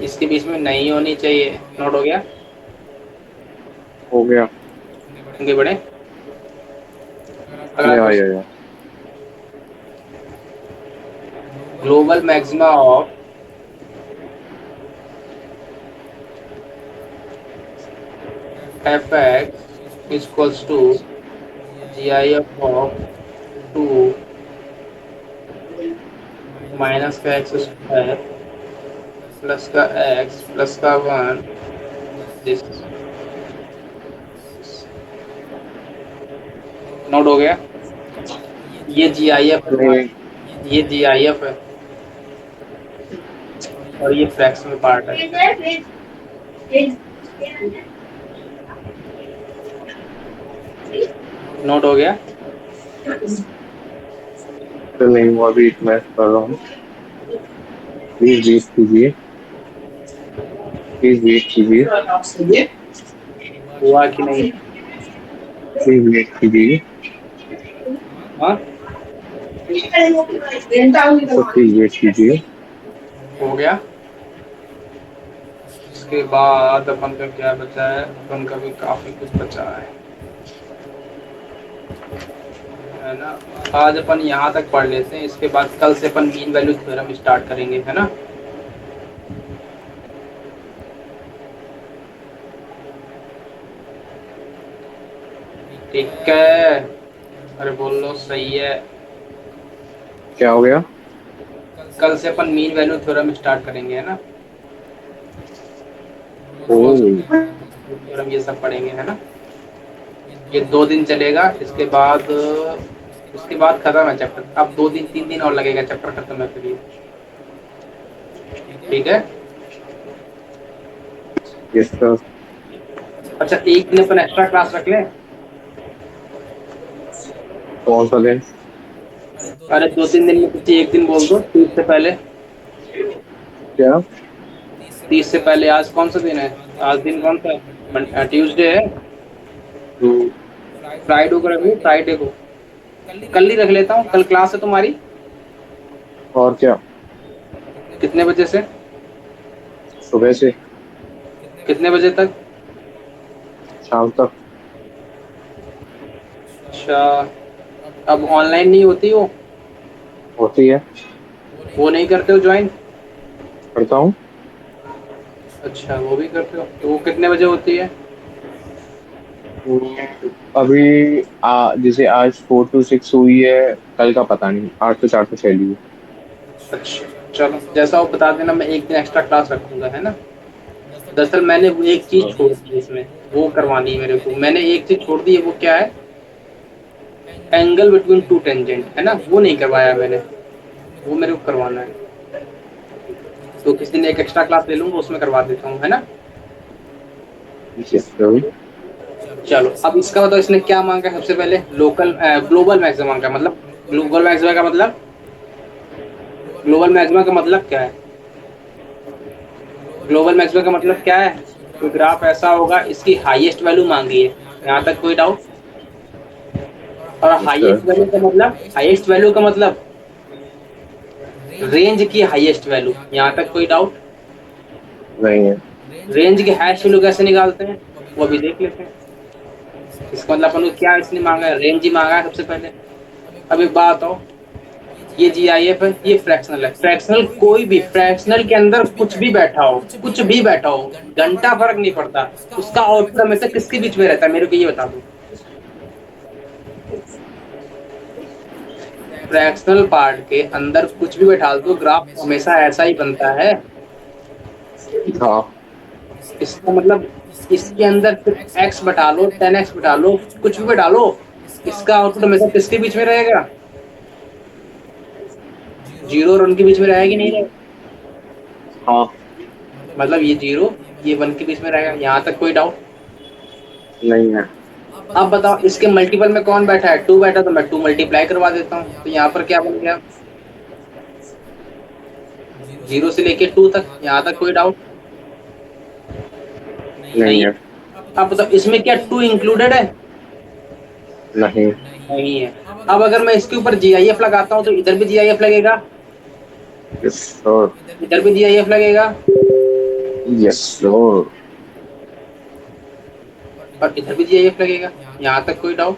इसके बीच में नहीं होनी चाहिए। नोट हो गया। हो गया। आगे बढ़े। अगला या या क्वेश्चन, या global maxima of f x equals to G I F of two minus का एक्स स्क्वायर प्लस का एक्स प्लस का वन, दिस। नोट हो गया। ये जी आई एफ है, नहीं। ये जी आई एफ है, और ये फ्रैक्शनल पार्ट है। नोट हो गया। तो नहीं हुआ, अभी मैं कर रहा हूँ। प्लीज वेट कीजिए। प्लीज वेट कीजिए। हुआ कि नहीं? प्लीज वेट कीजिए। हाँ, तो प्लीज वेट कीजिए। हो गया। इसके बाद अपन का क्या बचा है, अपन का भी काफी कुछ बचा है ना? आज अपन यहाँ तक पढ़ लेते हैं, इसके बाद कल से अपन मीन वैल्यू थ्योरम स्टार्ट करेंगे, है ना? ठीक है, अरे बोल लो सही है। क्या हो गया? कल से अपन मीन वैल्यू थ्योरम स्टार्ट करेंगे, है ना? रोल्स ओह। थ्योरम ये सब पढ़ेंगे, है ना? ये 2 दिन चलेगा, उसके बाद खत्म है चैप्टर। अब 2 दिन 3 दिन और लगेगा चैप्टर खत्म है फिर ये। ठीक है। Yes sir. अच्छा, एक दिन अपन एक्स्ट्रा क्लास रख लें। कौन सा दिन? अरे 2-3 दिन में किसी एक दिन बोल दो, 30 से पहले। क्या? 30 से पहले आज कौन सा दिन है? आज दिन कौन सा है? ट्यूसडे है। हम्म, फ्राइडे को रख लूँ, फ्राइडे को। कल ही रख लेता हूँ, कल क्लास है तुम्हारी। और क्या? कितने बजे से? सुबह से कितने बजे तक? शाम तक। अच्छा, अब ऑनलाइन नहीं होती वो? होती है। वो नहीं करते हो ज्वाइन? करता हूँ। अच्छा, वो भी करते हो, तो वो कितने बजे होती है? अभी जैसे आज 4 to 6 हुई है, कल का पता नहीं। 8 से 4 तो चली है। अच्छा, चलो जैसा वो बता देना, मैं एक दिन एक्स्ट्रा क्लास रखूंगा, है ना? दरअसल मैंने वो एक चीज छोड़ दी है इसमें, वो करवानी है मेरे को। मैंने एक चीज छोड़ दी है, वो क्या है? एंगल बिटवीन टू टेंजेंट, है ना? वो नहीं करवाया मैंने, वो मेरे को करवाना है। तो किसी दिन एक एक्स्ट्रा क्लास ले लूंगा, उसमें करवा देता हूँ, है ना? Yes sir. चलो, अब इसका बताओ, इसने क्या मांगा सबसे पहले? लोकल ग्लोबल मैक्सिमा मांगा, मतलब ग्लोबल मैक्सिमा का मतलब, ग्लोबल मैक्सिमा का मतलब क्या है? ग्लोबल मैक्सिमा का मतलब क्या है? कोई ग्राफ ऐसा होगा, इसकी हाईएस्ट वैल्यू मांगी है, यहाँ तक कोई डाउट? और यस हाईएस्ट सर। वैल्यू का मतलब, हाईएस्ट वैल्यू का मतलब रेंज की हाईएस्ट वैल्यू, यहाँ तक कोई डाउट? नहीं है। रेंज की हाईएस्ट वैल्यू कैसे निकालते हैं, वो अभी देख लेते हैं। इसका मतलब अपन को क्या इसने मांगा है, रेंज ही मांगा है सबसे पहले। अब एक बात हो, ये जीआईएफ है, ये फ्रैक्शनल है। फ्रैक्शनल कोई भी फ्रैक्शनल के अंदर कुछ भी बैठा हो, कुछ भी बैठा हो, घंटा फर्क नहीं पड़ता, उसका आउटपुट हमेशा किसके बीच में रहता है, मेरे को ये बता दो। फ्रैक्शनल पार्ट के अंदर कुछ भी बैठा दो, ग्राफ हमेशा ऐसा ही बनता है। हाँ। इसका मतलब इसके अंदर सिर्फ एक्स बैठा लो, 10x बैठा लो, कुछ भी बैठा लो, इसका आउटपुट हमेशा किसके बीच में रहेगा? जीरो और वन के बीच में रहेगा कि नहीं रहेगा? हाँ। मतलब ये जीरो, ये वन के बीच में रहेगा, यहाँ तक कोई डाउट नहीं है। अब बताओ इसके मल्टीपल में कौन बैठा है? टू बैठा, तो मैं टू मल्टीप्लाई करवा देता हूँ, तो यहाँ पर क्या बन गया? जीरो से लेके टू तक, यहाँ तक कोई डाउट नहीं नहीं? है। अब बताओ इसमें क्या टू इंक्लूडेड है? नहीं। नहीं है। अब अगर मैं इसके ऊपर जीआईएफ लगाता हूँ तो इधर भी जीआईएफ लगेगा, यस सर। इधर भी जीआईएफ लगेगा, यस सर। और इधर भी जीआईएफ लगेगा, यहाँ तक कोई डाउट?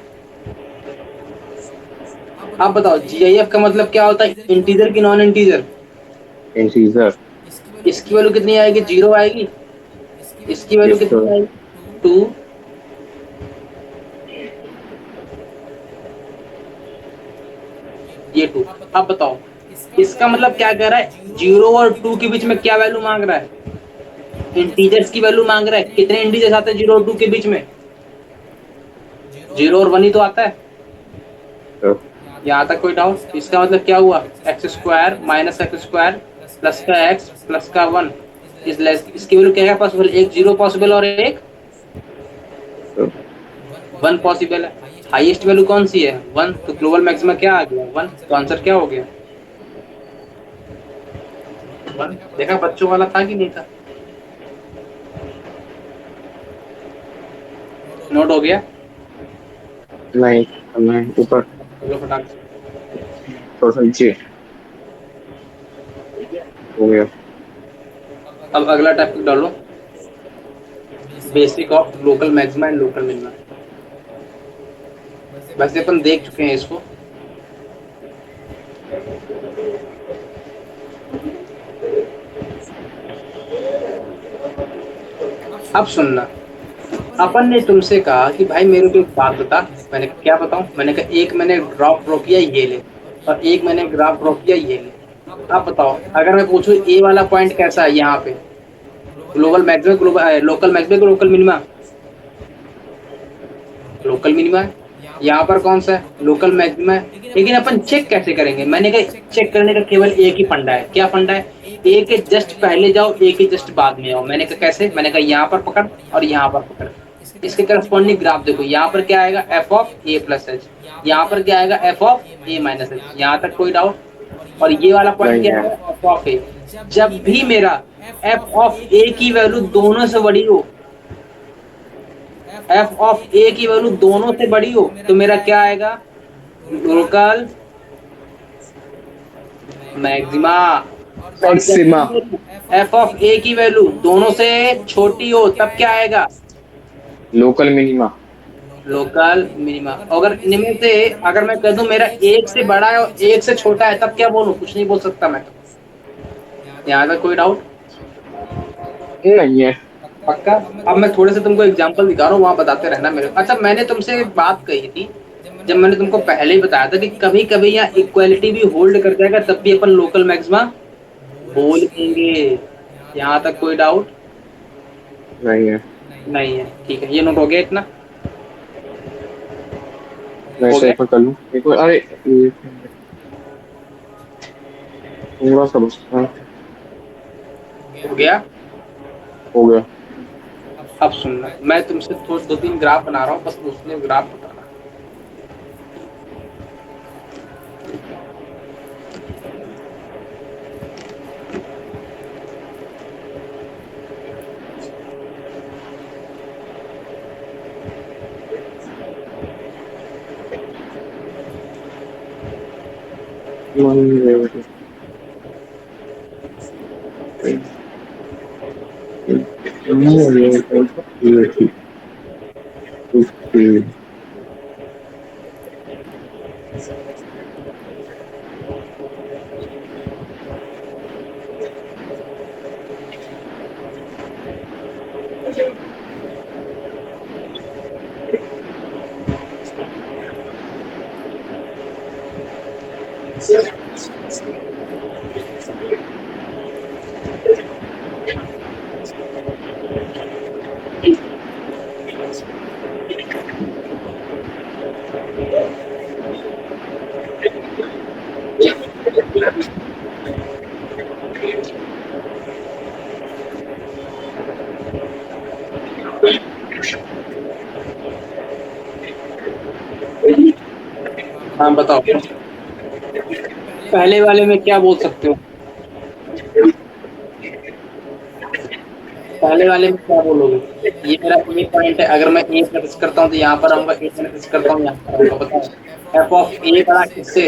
आप बताओ जीआईएफ का मतलब क्या होता है? इंटीजर की नॉन इंटीजर? इंटीजर। इसकी वैल्यू कितनी आएगी? जीरो आएगी। इसकी वैल्यू यस कितनी सर। आएगी? टू। ये टू। अब बताओ इसका मतलब क्या कह रहा है? जीरो और टू के बीच में क्या वैल्यू मांग रहा है? इंटीजर्स की वैल्यू मांग रहा है। कितने इंटीजर्स आते हैं जीरो और टू के बीच में? जीरो और वन ही तो आता है। तो यहाँ तक कोई डाउट? इसका मतलब क्या हुआ? X square minus x square plus का एक्स प्लस का वन इज लेस, इसकी वैल्यू क्या है पॉसिबल? एक जीरो पॉसिबल और एक वन पॉसिबल है। हाईएस्ट वैल्यू कौन सी है? वन। तो ग्लोबल मैक्सिमा क्या आ गया? वन। तो आंसर क्या हो गया? वन। देखा बच्चों वाला था कि नहीं था? नोट हो गया? नहीं। नहीं ऊपर। चलो फटाक से। थोड़ा सा नीचे हो गया। अब अगला टॉपिक डालो, basic of local maxima and local minima. वैसे अपन देख चुके हैं इसको। अब सुनना, अपन ने तुमसे कहा कि भाई मेरे को एक बात बता। मैंने कहा क्या बताऊं? मैंने कहा एक मैंने ग्राफ ड्रॉ किया ये ले, और एक मैंने ग्राफ ड्रॉ किया ये ले। अब बताओ अगर मैं पूछूं ए वाला पॉइंट कैसा है यहाँ पे? Global maximum, global local maximum, local minima? Local minima है। यहाँ पर कौन सा है? लोकल मैक्सिमा है। लेकिन अपन चेक कैसे करेंगे? मैंने कहा चेक करने का केवल एक ही फंडा है। क्या फंडा है? ए के जस्ट पहले जाओ, ए के जस्ट बाद में आओ। मैंने कहा कैसे? मैंने कहा यहाँ पर पकड़ और यहाँ पर पकड़, इसके करस्पॉन्डिंग ग्राफ देखो। यहाँ पर क्या आएगा? F of A plus H. यहाँ पर क्या आएगा? F of A minus H. यहाँ तक कोई डाउट? और ये वाला पॉइंट नहीं क्या है। है? एफ ऑफ ए। जब भी मेरा एफ ऑफ ए की वैल्यू दोनों से बड़ी हो, एफ ऑफ ए की वैल्यू दोनों से बड़ी हो, तो मेरा क्या आएगा? Local maxima. और मैक्सिमा। जब एफ ऑफ ए की वैल्यू दोनों से छोटी हो, तब क्या आएगा? Local minima. Local minima. अगर इनमें से अगर मैं कह दूं मेरा एक से बड़ा है और एक से छोटा है, तब क्या बोलूं? कुछ नहीं बोल सकता मैं। यहाँ तक कोई डाउट? नहीं है। पक्का? अब मैं थोड़े से तुमको एग्जांपल दिखा रहा हूँ, वहां बताते रहना मेरे। अच्छा मैंने तुमसे एक बात कही थी, जब मैंने तुमको पहले ही बताया था कि कभी कभी यहाँ इक्वालिटी भी होल्ड कर जाएगा, तब भी अपन लोकल मैक्सिमा बोल देंगे। यहाँ तक कोई डाउट नहीं है। नहीं है? ठीक है, ये नोट हो गया इतना? मैं हो इसे गया? एक और कर लूँ, एक और। अरे थोड़ा सा बस। हाँ, हो गया? हो गया। अब सुनना, मैं तुमसे दो तीन ग्राफ बना रहा हूँ, बस उसने ग्राफ बताना। हाँ बताओ, पहले वाले में क्या बोल सकते हो? पहले वाले में क्या बोलोगे? ये मेरा ए पॉइंट है, अगर मैं ए प्लस करता हूँ तो यहाँ पर आऊंगा, ए माइनस करता हूँ यहाँ पर आऊंगा, बताओ एफ ऑफ ए बड़ा किससे?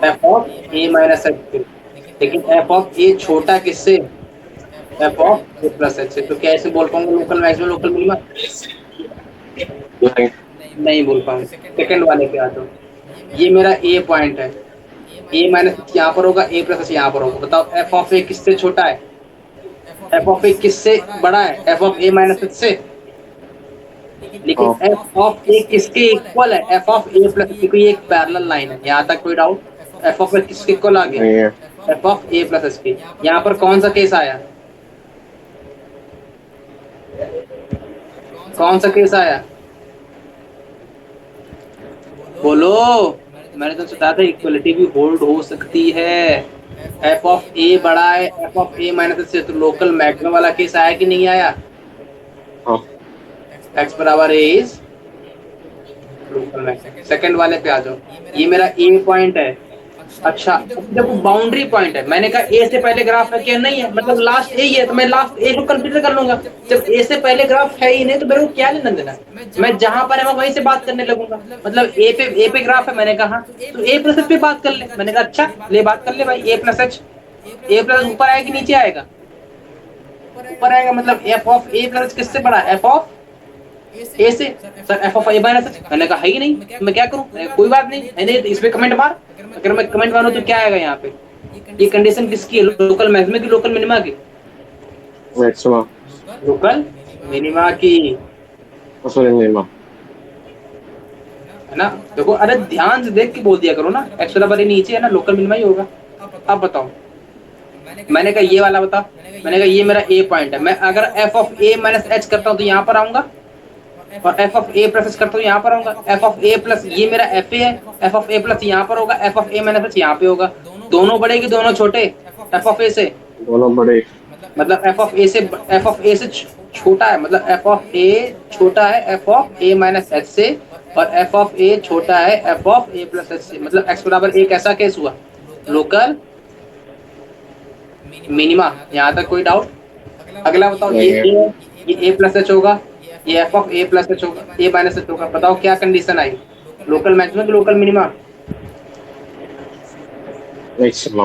F of A minus H से। लेकिन एफ ऑफ ए छोटा किससे? F of A plus H से। तो क्या ऐसे बोल पाऊंगा लोकल मैक्सिमम लोकल मिनिमम? नहीं। नहीं बोल पाऊंगा। सेकंड वाले पे आ जाओ, ये मेरा ए पॉइंट है, ए माइनस यहाँ पर होगा, ए प्लस यहाँ पर होगा, बताओ एफ ऑफ ए किससे छोटा है? एफ ऑफ ए किससे बड़ा है? F of A minus H से। लेकिन हाँ। एफ ऑफ ए किसके इक्वल है? एफ ऑफ ए प्लस, क्योंकि ये एक पैरेलल लाइन है, यहाँ तक कोई डाउट? एफ ऑफ ए किसके इक्वल आ गया? नहीं है। F of A plus H के। यहाँ पर कौन सा केस आया? कौन सा केस आया? बोलो। मैंने तो बताया था इक्वलिटी भी होल्ड हो सकती है। एफ ऑफ ए बड़ा है एफ ऑफ ए माइनस से, तो लोकल मैक्सिमम वाला केस आया कि नहीं आया? हाँ। एक्स बराबर ए इज लोकल मैक्सिमम। सेकंड वाले पे आ जाओ, ये मेरा ए पॉइंट है। अच्छा, देखो बाउंड्री पॉइंट है, मैंने कहा ए से पहले ग्राफ है क्या? नहीं है, मतलब लास्ट ए ही है, तो मैं लास्ट ए को कंसीडर कर लूंगा। जब ए से पहले ग्राफ है ही नहीं तो मेरे को क्या लेना देना? मैं जहां पर है मैं वहीं से बात करने लगूंगा। मतलब ए पे ग्राफ है, मैंने कहा तो ए प्लस एच पे बात कर ले। मैंने कहा अच्छा ले बात कर ले भाई, ए प्लस एच। ए प्लस ऊपर आएगा कि नीचे आएगा? ऊपर आएगा, मतलब एफ ऑफ ए प्लस किससे बड़ा? एफ ऑफ ए से। Sir F of A minus H, मैंने कहा है ही नहीं, मैं क्या करूं? कोई बात नहीं, मैंने इसमें कमेंट मार। अगर मैं कमेंट मारूं तो क्या आएगा यहाँ पे? ये कंडीशन किसकी है? लोकल मैक्सिमा की लोकल मिनिमा की? मैक्सिमा। लोकल मिनिमा की, सॉरी मिनिमा। है ना? देखो, अरे ध्यान से देख के बोल दिया करो ना, एक्स बराबर नीचे है ना, लोकल मिनिमा ही होगा। अब बताओ, मैंने कहा ये वाला बताओ, मैंने कहा ये मेरा ए पॉइंट है, मैं अगर F of A minus H करता हूँ तो यहाँ पर आऊंगा, और एफ ऑफ ए प्लस करता हूँ यहाँ पर आऊंगा। एफ ऑफ ए प्लस ये मेरा एफ ए है, एफ ऑफ ए प्लस यहाँ पर होगा, F of A minus H यहाँ पे होगा। दोनों बड़े कि दोनों छोटे? एफ ऑफ ए से, दोनों बड़े। मतलब एफ ऑफ ए से छोटा है, मतलब एफ ऑफ ए छोटा है F of A minus H से, और एफ ऑफ ए छोटा है F of A plus H से। मतलब एक्स बराबर ए कैसा केस हुआ? Local minima. यहाँ तक कोई डाउट? अगला बताओ, ये ए प्लस एच होगा, ये F of A plus H होगा, ए माइनस एच होगा, बताओ क्या कंडीशन आई? लोकल मैक्सिमम की local minima? Maxima.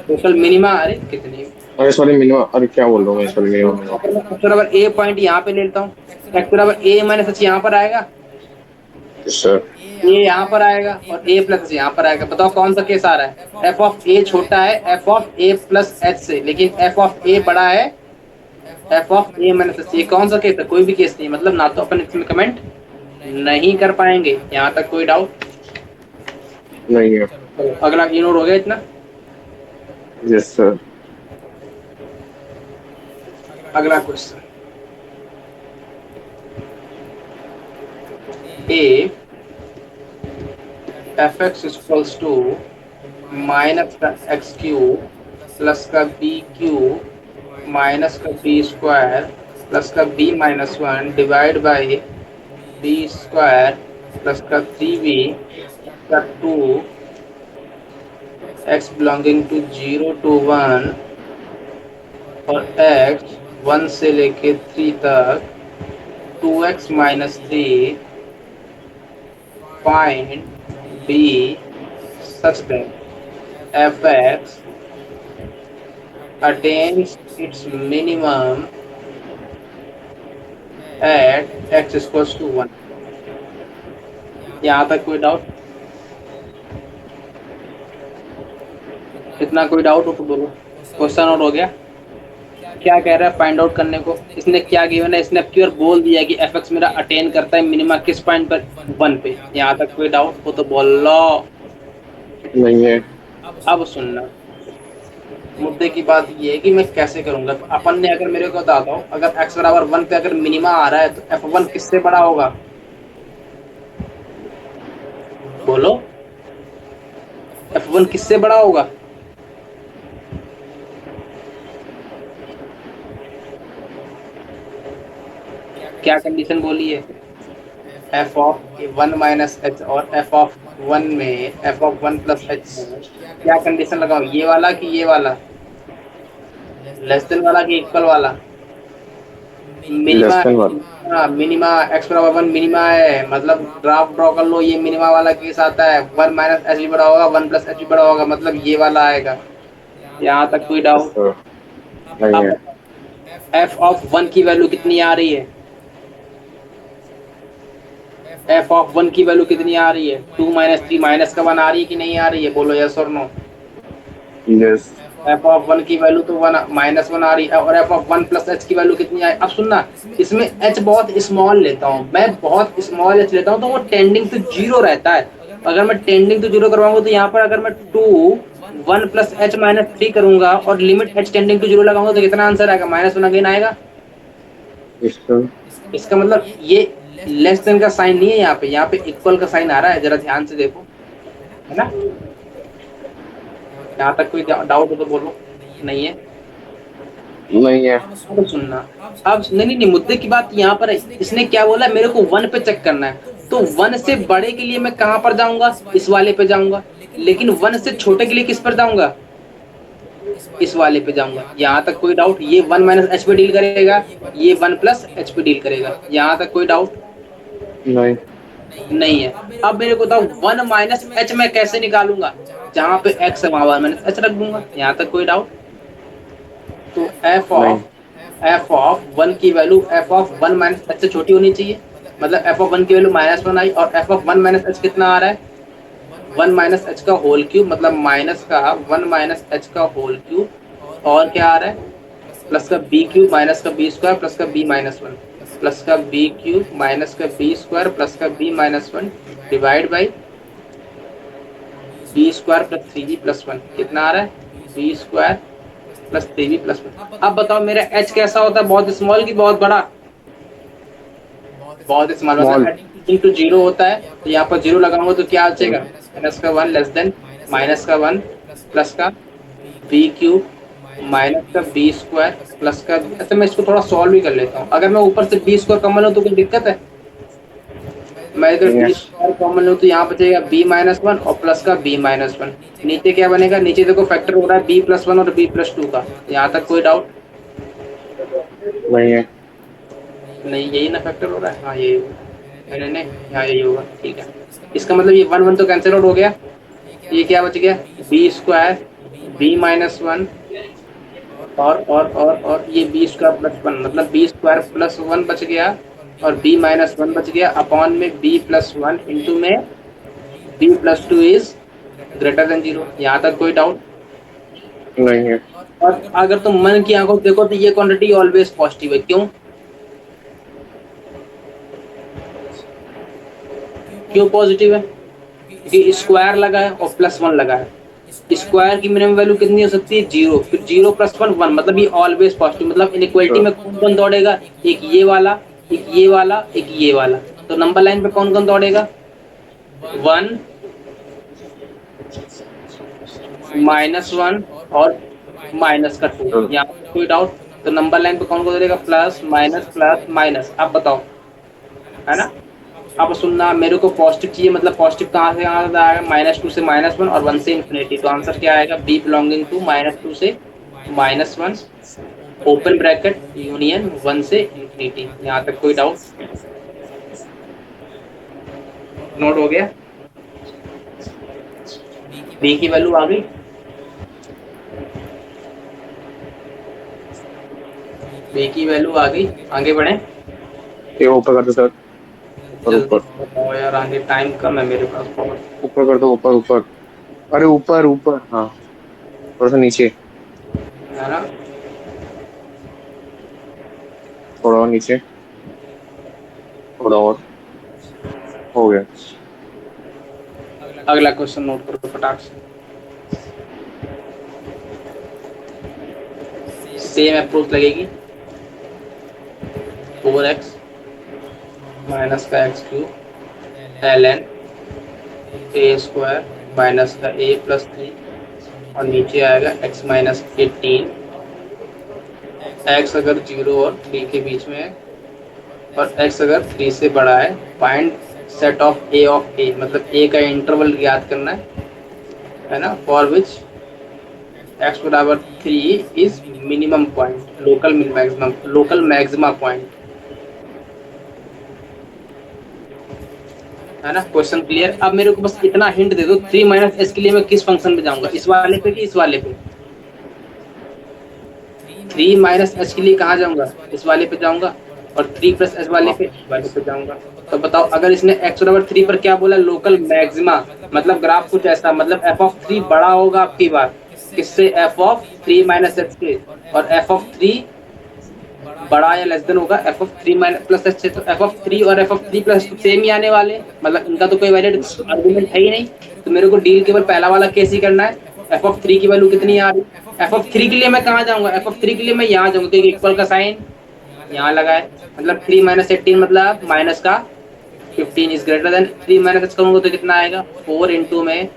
Local minima. अरे कितनी, अरे सॉरी मिनिमा, अरे क्या बोल रहा हूँ मैं? Sorry minima. एक्स बराबर ए पॉइंट यहाँ पे ले लेता हूँ, एक्स बराबर ए माइनस एच यहाँ पर आएगा, सर ए यहाँ पर आएगा, और ए प्लस यहाँ पर आएगा। बताओ कौन सा केस आ रहा है? एफ ऑफ ए छोटा है F of A plus H से, लेकिन एफ ऑफ ए बड़ा है F of A minus H. ये कौन सा केस है? कोई भी केस नहीं, मतलब ना तो अपन इसमें कमेंट नहीं कर पाएंगे। यहाँ तक कोई डाउट नहीं है। अगला इग्नोर हो गया इतना। Yes sir. अगला question, a f x equals to minus का एक्स क्यूब प्लस का बी क्यूब माइनस का बी स्क्वायर प्लस का b minus one divide by b square plus का 3b का 2 x बिलोंगिंग टू 0 to 1 और x 1 से लेके 3 तक 2x minus 3 find b such that fx attains its minimum at x equals to 1। यहाँ तक कोई डाउट? इतना कोई डाउट हो तो बोलो। क्वेश्चन आउट हो गया? क्या कह रहा है फाइंड आउट करने को? इसने क्या गिवन है? इसने प्योर बोल दिया कि एफ एक्स मेरा अटेन करता है मिनिमा किस पॉइंट पर? 1 पे। यहाँ तक कोई डाउट हो तो बोलो। नहीं है। अब सुनना, मुद्दे की बात ये है कि मैं कैसे करूंगा। अपन ने अगर मेरे को बताता हूँ, अगर x बराबर 1 पे अगर मिनिमा आ रहा है तो f1 किससे बड़ा होगा? बोलो, f1 किससे बड़ा होगा? क्या कंडीशन बोली है? F of one minus h और एफ ऑफ वन में F of one plus H में क्या कंडीशन लगाऊं, ये वाला कि ये वाला, लेस देन वाला कि इक्वल वाला? Minima, less than one. हाँ मिनिमा एक्स बराबर वन मिनिमा है, मतलब ड्राफ्ट ड्रॉ कर लो, ये मिनिमा वाला केस आता है, वन माइनस एच भी बड़ा होगा, वन प्लस एच भी बड़ा होगा, मतलब ये वाला आएगा। यहाँ तक कोई डाउट? नहीं है। अब एफ ऑफ वन की वैल्यू कितनी आ रही है, एफ ऑफ वन की वैल्यू कितनी आ रही है, टू माइनस थ्री माइनस का वन आ रही है कि नहीं आ रही है, बोलो यस और no? Yes. F of one की वैल्यू तो वन माइनस वन आ रही है, और f of one plus h की वैल्यू कितनी आई? अब सुनना, इसमें एच बहुत स्मॉल लेता हूँ मैं, बहुत स्मॉल एच लेता हूँ, तो वो टेंडिंग टू जीरो रहता है। अगर मैं टेंडिंग टू जीरो करवाऊंगा तो यहाँ पर अगर मैं two one plus h minus three करूंगा और limit h tending to zero लगाऊंगा तो कितना आंसर आएगा, माइनस वन अगेन आएगा। इसका इसका मतलब ये लेस देन का साइन नहीं है, यहाँ पे इक्वल का साइन आ रहा है, जरा ध्यान से देखो, है ना? यहाँ तक कोई डाउट हो तो बोलो। नहीं है? नहीं है। अब सुनना, अब नहीं, मुद्दे की बात यहाँ पर है, इसने क्या बोला, मेरे को वन पे चेक करना है, तो वन से बड़े के लिए मैं कहाँ पर जाऊंगा, इस वाले पे जाऊंगा, लेकिन वन से छोटे के लिए किस पर जाऊंगा, इस वाले पे जाऊंगा। यहाँ तक कोई डाउट? ये वन माइनस एच पे डील करेगा, ये वन प्लस एच पे डील करेगा। यहाँ तक कोई डाउट? नहीं। नहीं है। अब मेरे को बताओ वन माइनस एच मैं कैसे निकालूंगा, जहाँ पे एक्स है वहां वन माइनस एच रख दूंगा। यहाँ तक कोई डाउट? तो नहीं। एफ ऑफ वन की value F of one minus H से छोटी होनी चाहिए, मतलब एफ ऑफ वन की वैल्यू माइनस वन आई, और f of one minus H कितना आ रहा है, वन माइनस एच का होल क्यूब, मतलब माइनस का वन माइनस एच का होल क्यूब, और क्या आ रहा है, प्लस का बी क्यूब माइनस का बी स्क्वायर प्लस का बी माइनस वन, प्लस का बी क्यूब माइनस का बी स्क्वायर प्लस का b minus one divide by b square plus three b plus one. कितना आ रहा है, b square plus three b plus one. अब बताओ मेरा एच कैसा होता है, बहुत स्मॉल की बहुत बड़ा? बहुत स्मॉल, स्मॉल। मतलब इंटू जीरो होता है, तो यहाँ पर जीरो लगाऊंगा तो क्या बचेगा, माइनस का वन लेस देन माइनस का वन प्लस का बी क्यूब माइनस का बी स्क्वायर प्लस का, ऐसे मैं इसको थोड़ा सॉल्व भी कर लेता हूँ। अगर मैं ऊपर से बी स्क्वायर कॉमन लूँ तो कोई दिक्कत है? मैं इधर बी स्क्वायर कॉमन लूँ तो यहाँ बचेगा बी माइनस वन और प्लस का बी माइनस वन। नीचे क्या बनेगा, नीचे देखो फैक्टर हो रहा है बी प्लस वन और बी प्लस टू का। यहाँ तक कोई डाउट? नहीं है। नहीं, यही ना फैक्टर हो रहा है, हाँ यही होगा, नहीं यहाँ यही होगा, ठीक है। इसका मतलब ये वन वन तो कैंसिल आउट हो गया, ये क्या बच गया, b square b minus one और ये बी स्क्वायर प्लस वन, मतलब बी स्क्वायर प्लस वन बच गया और बी माइनस वन बच गया अपॉन में बी प्लस वन इंटू में b plus two is greater than zero. यहाँ तक कोई डाउट? नहीं है। और अगर तुम मन की आंखों देखो तो ये क्वांटिटी ऑलवेज पॉजिटिव है, क्यों? क्यों पॉजिटिव है? क्योंकि स्क्वायर लगा है और प्लस वन लगा है, स्क्वायर की मिनिमम वैल्यू कितनी हो सकती है, जीरो, फिर जीरो प्लस वन वन, मतलब ये ऑलवेज पॉजिटिव, मतलब इनइक्वालिटी में कौन कौन दौड़ेगा, एक ये वाला एक ये वाला एक ये वाला, तो नंबर लाइन पे कौन कौन दौड़ेगा, वन माइनस वन और माइनस का टू। यहाँ पे कोई डाउट? तो नंबर लाइन पे कौन कौन दौड़ेगा, प्लस माइनस। अब बताओ, है ना? अब सुनना, मेरे को पॉजिटिव चाहिए, मतलब पॉजिटिव कहाँ से कहाँ तक आएगा, माइनस टू से माइनस वन और वन से इन्फिनिटी, तो आंसर क्या आएगा, b belonging to minus two से minus one open bracket union one से इन्फिनिटी। यहाँ तक कोई डाउट? नोट हो गया? बी की वैल्यू आ गई, बी की वैल्यू आ गई, आगे बढ़े? ये ऊपर कर दो सर। ऊपर जल्दी ऊपर बताओ यार, आगे टाइम कम है मेरे पास बहुत, ऊपर कर दो, ऊपर ऊपर। अरे ऊपर ऊपर, हाँ थोड़ा सा नीचे, है ना? थोड़ा और नीचे, थोड़ा और, हो गया। अगला क्वेश्चन नोट करो फटाक से। सेम अप्रोच लगेगी, 4x माइनस का x cube l n a square minus का ए प्लस थ्री और नीचे आएगा x माइनस 18, x अगर जीरो और थ्री के बीच में है, और x अगर 3 से बड़ा है, फाइंड सेट ऑफ a, मतलब a का इंटरवल ज्ञात करना है ना, फॉर विच x बराबर 3 is minimum point, local maxima point, है ना। Question clear. अब मेरे को बस इतना हिंट दे दो, 3 माइनस एस के लिए मैं किस फंक्शन पे जाऊंगा, इस वाले पे कि इस वाले पे? 3 माइनस एच के लिए कहाँ जाऊंगा, इस वाले पे जाऊंगा, और 3 प्लस एच वाले पे, इस वाले पे जाऊंगा। तो बताओ, अगर इसने एक्स बराबर 3 पर क्या बोला, लोकल मैक्सिमा, मतलब ग्राफ कुछ ऐसा, मतलब एफ ऑफ 3 बड़ा होगा आपकी बार किससे, एफ ऑफ 3 माइनस एच के, और एफ ऑफ 3 बड़ा या लेस देन होगा F of 3 minus plus H से। तो एफ ऑफ 3 और एफ ऑफ 3 प्लस सेम ही आने वाले, मतलब इनका तो कोई वैलिड आर्गुमेंट है ही नहीं। तो मेरे को डील केवल पहला वाला केस ही करना है। एफ ऑफ 3 की वैल्यू कितनी आ रही है, एफ ऑफ 3 के लिए मैं कहाँ जाऊंगा, एफ ऑफ 3 के लिए मैं यहाँ जाऊंगा, क्योंकि इक्वल का साइन यहाँ लगा है, मतलब 3 माइनस 18 मतलब माइनस का 15 is greater then 3 minus H करूंगा तो कितना आएगा, 4 इंटू में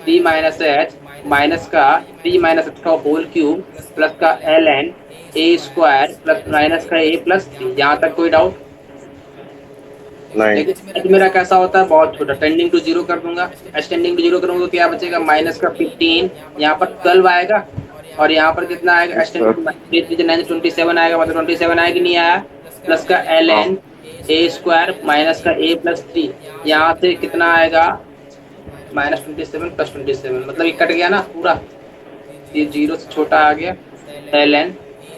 3 माइनस एच माइनस का 3 माइनस एच का होल क्यूब प्लस का l n a square plus minus का ए प्लस 3। यहाँ तक कोई डाउट? नहीं। लेकिन एच मेरा कैसा होता है, बहुत छोटा, टेंडिंग टू जीरो कर दूंगा। एच टेंडिंग टू जीरो करूंगा तो क्या बचेगा, माइनस का 15, यहाँ पर 12 आएगा, और यहाँ पर कितना आएगा, एच टेंडिंग 27 आएगा, मतलब 27 आएगा, नहीं आया, प्लस का एल हाँ एन ए स्क्वायर माइनस का ए प्लस 3, यहाँ से कितना आएगा, माइनस 27 प्लस 27, मतलब ये कट गया ना पूरा, ये जीरो से छोटा आ गया, l n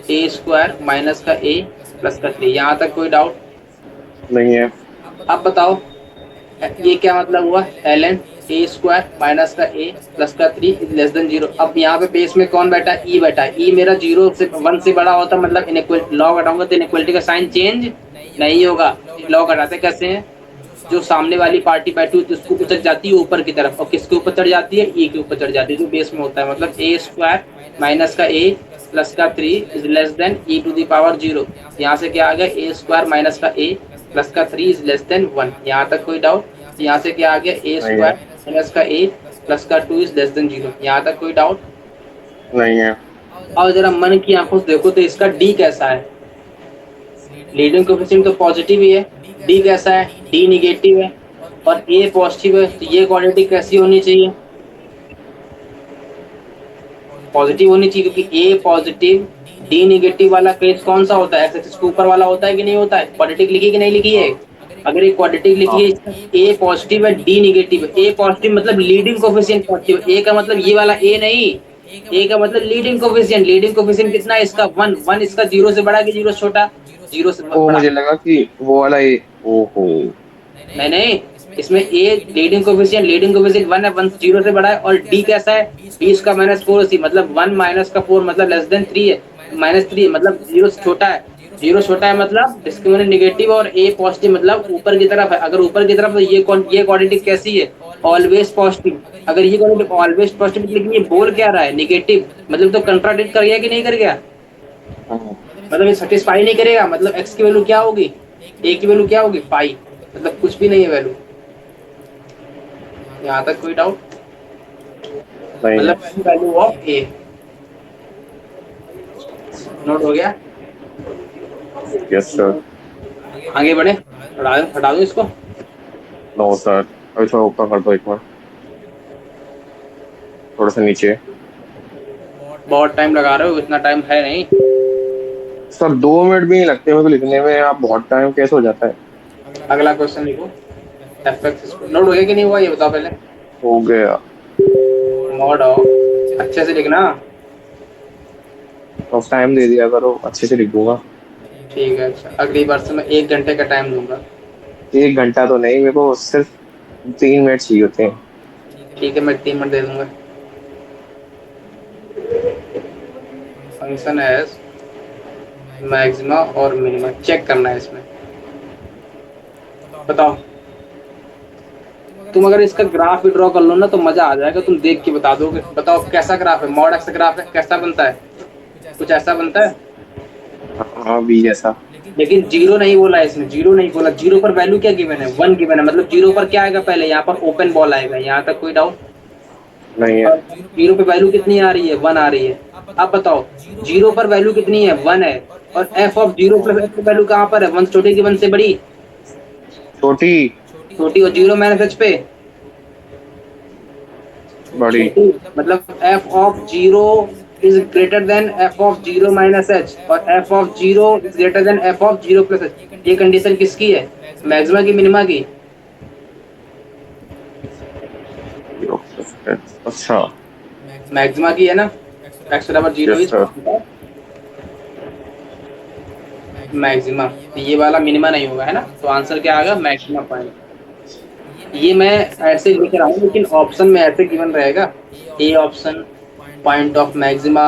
a square minus का ए प्लस का 3। यहाँ तक कोई डाउट? नहीं है। अब बताओ ये क्या मतलब हुआ, l n a square minus का ए प्लस का 3 इज लेस देन 0। अब यहाँ पे बेस में कौन बैठा है, ई बैठा है, ई मेरा 0 से 1 से बड़ा होता, मतलब इनइक्वलिटी, लॉग हटाऊंगा तो इनइक्वलिटी का साइन चेंज नहीं होगा। लॉग हटाते कैसे हैं, जो सामने वाली पार्टी बैठी हुई उसको उतर जाती है ऊपर की तरफ, और किसके ऊपर चढ़ जाती है, ई के ऊपर चढ़ जाती है, जो बेस में होता है, मतलब ए स्क्वायर माइनस का ए प्लस का 3 is less than e to the power 0। यहाँ से क्या आ गया, ए स्क्वायर माइनस का ए प्लस का 3 इज लेस देन 1। यहाँ तक कोई डाउट? यहाँ से क्या आ गया, ए नहीं है। स्क्वायर माइनस का ए प्लस का 2 इज लेस देन 0। यहाँ तक कोई डाउट? नहीं है। और जरा मन की आंखों से देखो तो इसका डी कैसा है, लीडिंग कोएफिशिएंट तो पॉजिटिव ही है, डी कैसा है, डी निगेटिव है, और ए पॉजिटिव है, तो ये क्वांटिटी कैसी होनी चाहिए, पॉजिटिव होनी चाहिए, क्योंकि ए पॉजिटिव डी निगेटिव वाला केस कौन सा होता है, एक्स एक्सिस के ऊपर वाला होता है कि नहीं होता है, क्वाड्रेटिक लिखी कि नहीं लिखी है? अगर एक क्वाड्रेटिक लिखी है, ए पॉजिटिव है डी निगेटिव है, ए पॉजिटिव मतलब लीडिंग कोएफिशिएंट पॉजिटिव, ए का मतलब ये वाला ए नहीं, ए का मतलब लीडिंग कोएफिशिएंट, लीडिंग कोएफिशिएंट कितना है इसका, 1, 1 इसका 0 से बड़ा कि 0 से छोटा, 0 से ओ बड़ा। मुझे लगा कि वो वाला ये। ओहो। नहीं नहीं, इसमें ए लीडिंग कोएफिशिएंट 1 है, 1 0 से बड़ा है, और डी कैसा है, डी इसका -4 सी, मतलब 1 माइनस का 4 मतलब लेस देन 3 है, -3 मतलब 0 से छोटा है, 0 छोटा है मतलब डिस्क्रिमिनेंट निगेटिव, और ए पॉजिटिव मतलब ऊपर की तरफ है। अगर ऊपर की तरफ तो ये क्वांटिटी कैसी है, ऑलवेज पॉजिटिव। अगर ये क्वांटिटी ऑलवेज पॉजिटिव, लेकिन ये बोल क्या रहा है, निगेटिव, मतलब तो कंट्राडिक्ट कर गया कि नहीं कर गया, मतलब ये सेटिस्फाई नहीं करेगा, मतलब एक्स की वैल्यू क्या होगी, ए की वैल्यू क्या होगी, पाई, मतलब कुछ भी नहीं है वैल्यू। यहाँ तक कोई डाउट? नहीं है। मतलब वैल्यू ऑफ ए नोट हो गया। Yes sir. आगे बढ़े, हटा दो इसको। नो सर, अभी थोड़ा ऊपर कर दो एक बार, थोड़ा सा नीचे। बहुत टाइम लगा रहे हो, इतना टाइम है नहीं सर 2 मिनट भी नहीं लगते मेरे को लिखने में, आप बहुत टाइम कैसे हो जाता है। अगला क्वेश्चन लिखो, एफएक्स नोट हो गया कि नहीं हुआ, ये बताओ पहले। हो गया। मॉड ऑफ, अच्छे से लिखना। तो टाइम दे दिया करो, अच्छे से लिख दूंगा। ठीक है, अच्छा, अगली बार से मैं 1 घंटे का टाइम दूंगा। 1 घंटा तो नहीं, मेरे को सिर्फ 3 मिनट चाहिए होते हैं। ठीक है, मैं 3 मिनट दे दूंगा। फंक्शन एज मैक्सिमा और मिनिमा चेक करना है इसमें। बताओ, तुम अगर इसका ग्राफ भी ड्रॉ कर लो ना तो मजा आ जाएगा, तुम देख के बता दोगे। बताओ कैसा ग्राफ है, मॉड एक्स ग्राफ है, कैसा बनता है, कुछ ऐसा बनता है, हाँ भी जैसा। लेकिन जीरो नहीं बोला है इसने, जीरो नहीं बोला, जीरो पर वैल्यू क्या गिवन है, 1 गिवन है, मतलब जीरो पर क्या आएगा पहले, यहाँ पर ओपन बॉल आएगा। यहाँ तक कोई डाउट? नहीं है। और जीरो पे वैल्यू कितनी आ रही है, 1 आ रही है। अब बताओ जीरो पर वैल्यू कितनी है, 1 है, और f of zero plus h की वैल्यू कहाँ पर है, 1 छोटी की 1 से बड़ी, छोटी। छोटी, और जीरो माइनस एच पे बड़ी। छोटी, मतलब f of zero is greater than f of zero minus h, और f of zero is greater than f of zero plus h. ये कंडीशन किसकी है, मैक्सिमा की मिनिमा की? अच्छा। मैक्सिमा की है ना, एक्स बराबर zero yes is sir. Maxima, तो ये वाला मिनिमा नहीं होगा, है ना, तो आंसर क्या आएगा, मैक्सिमा पॉइंट। ये मैं ऐसे लिख रहा हूँ लेकिन ऑप्शन में ऐसे गिवन रहेगा, A option point of maxima,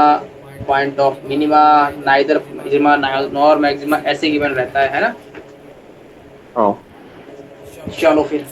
point of minima, neither minima nor maxima, ऐसे गिवन रहता है ना। हाँ। चलो फिर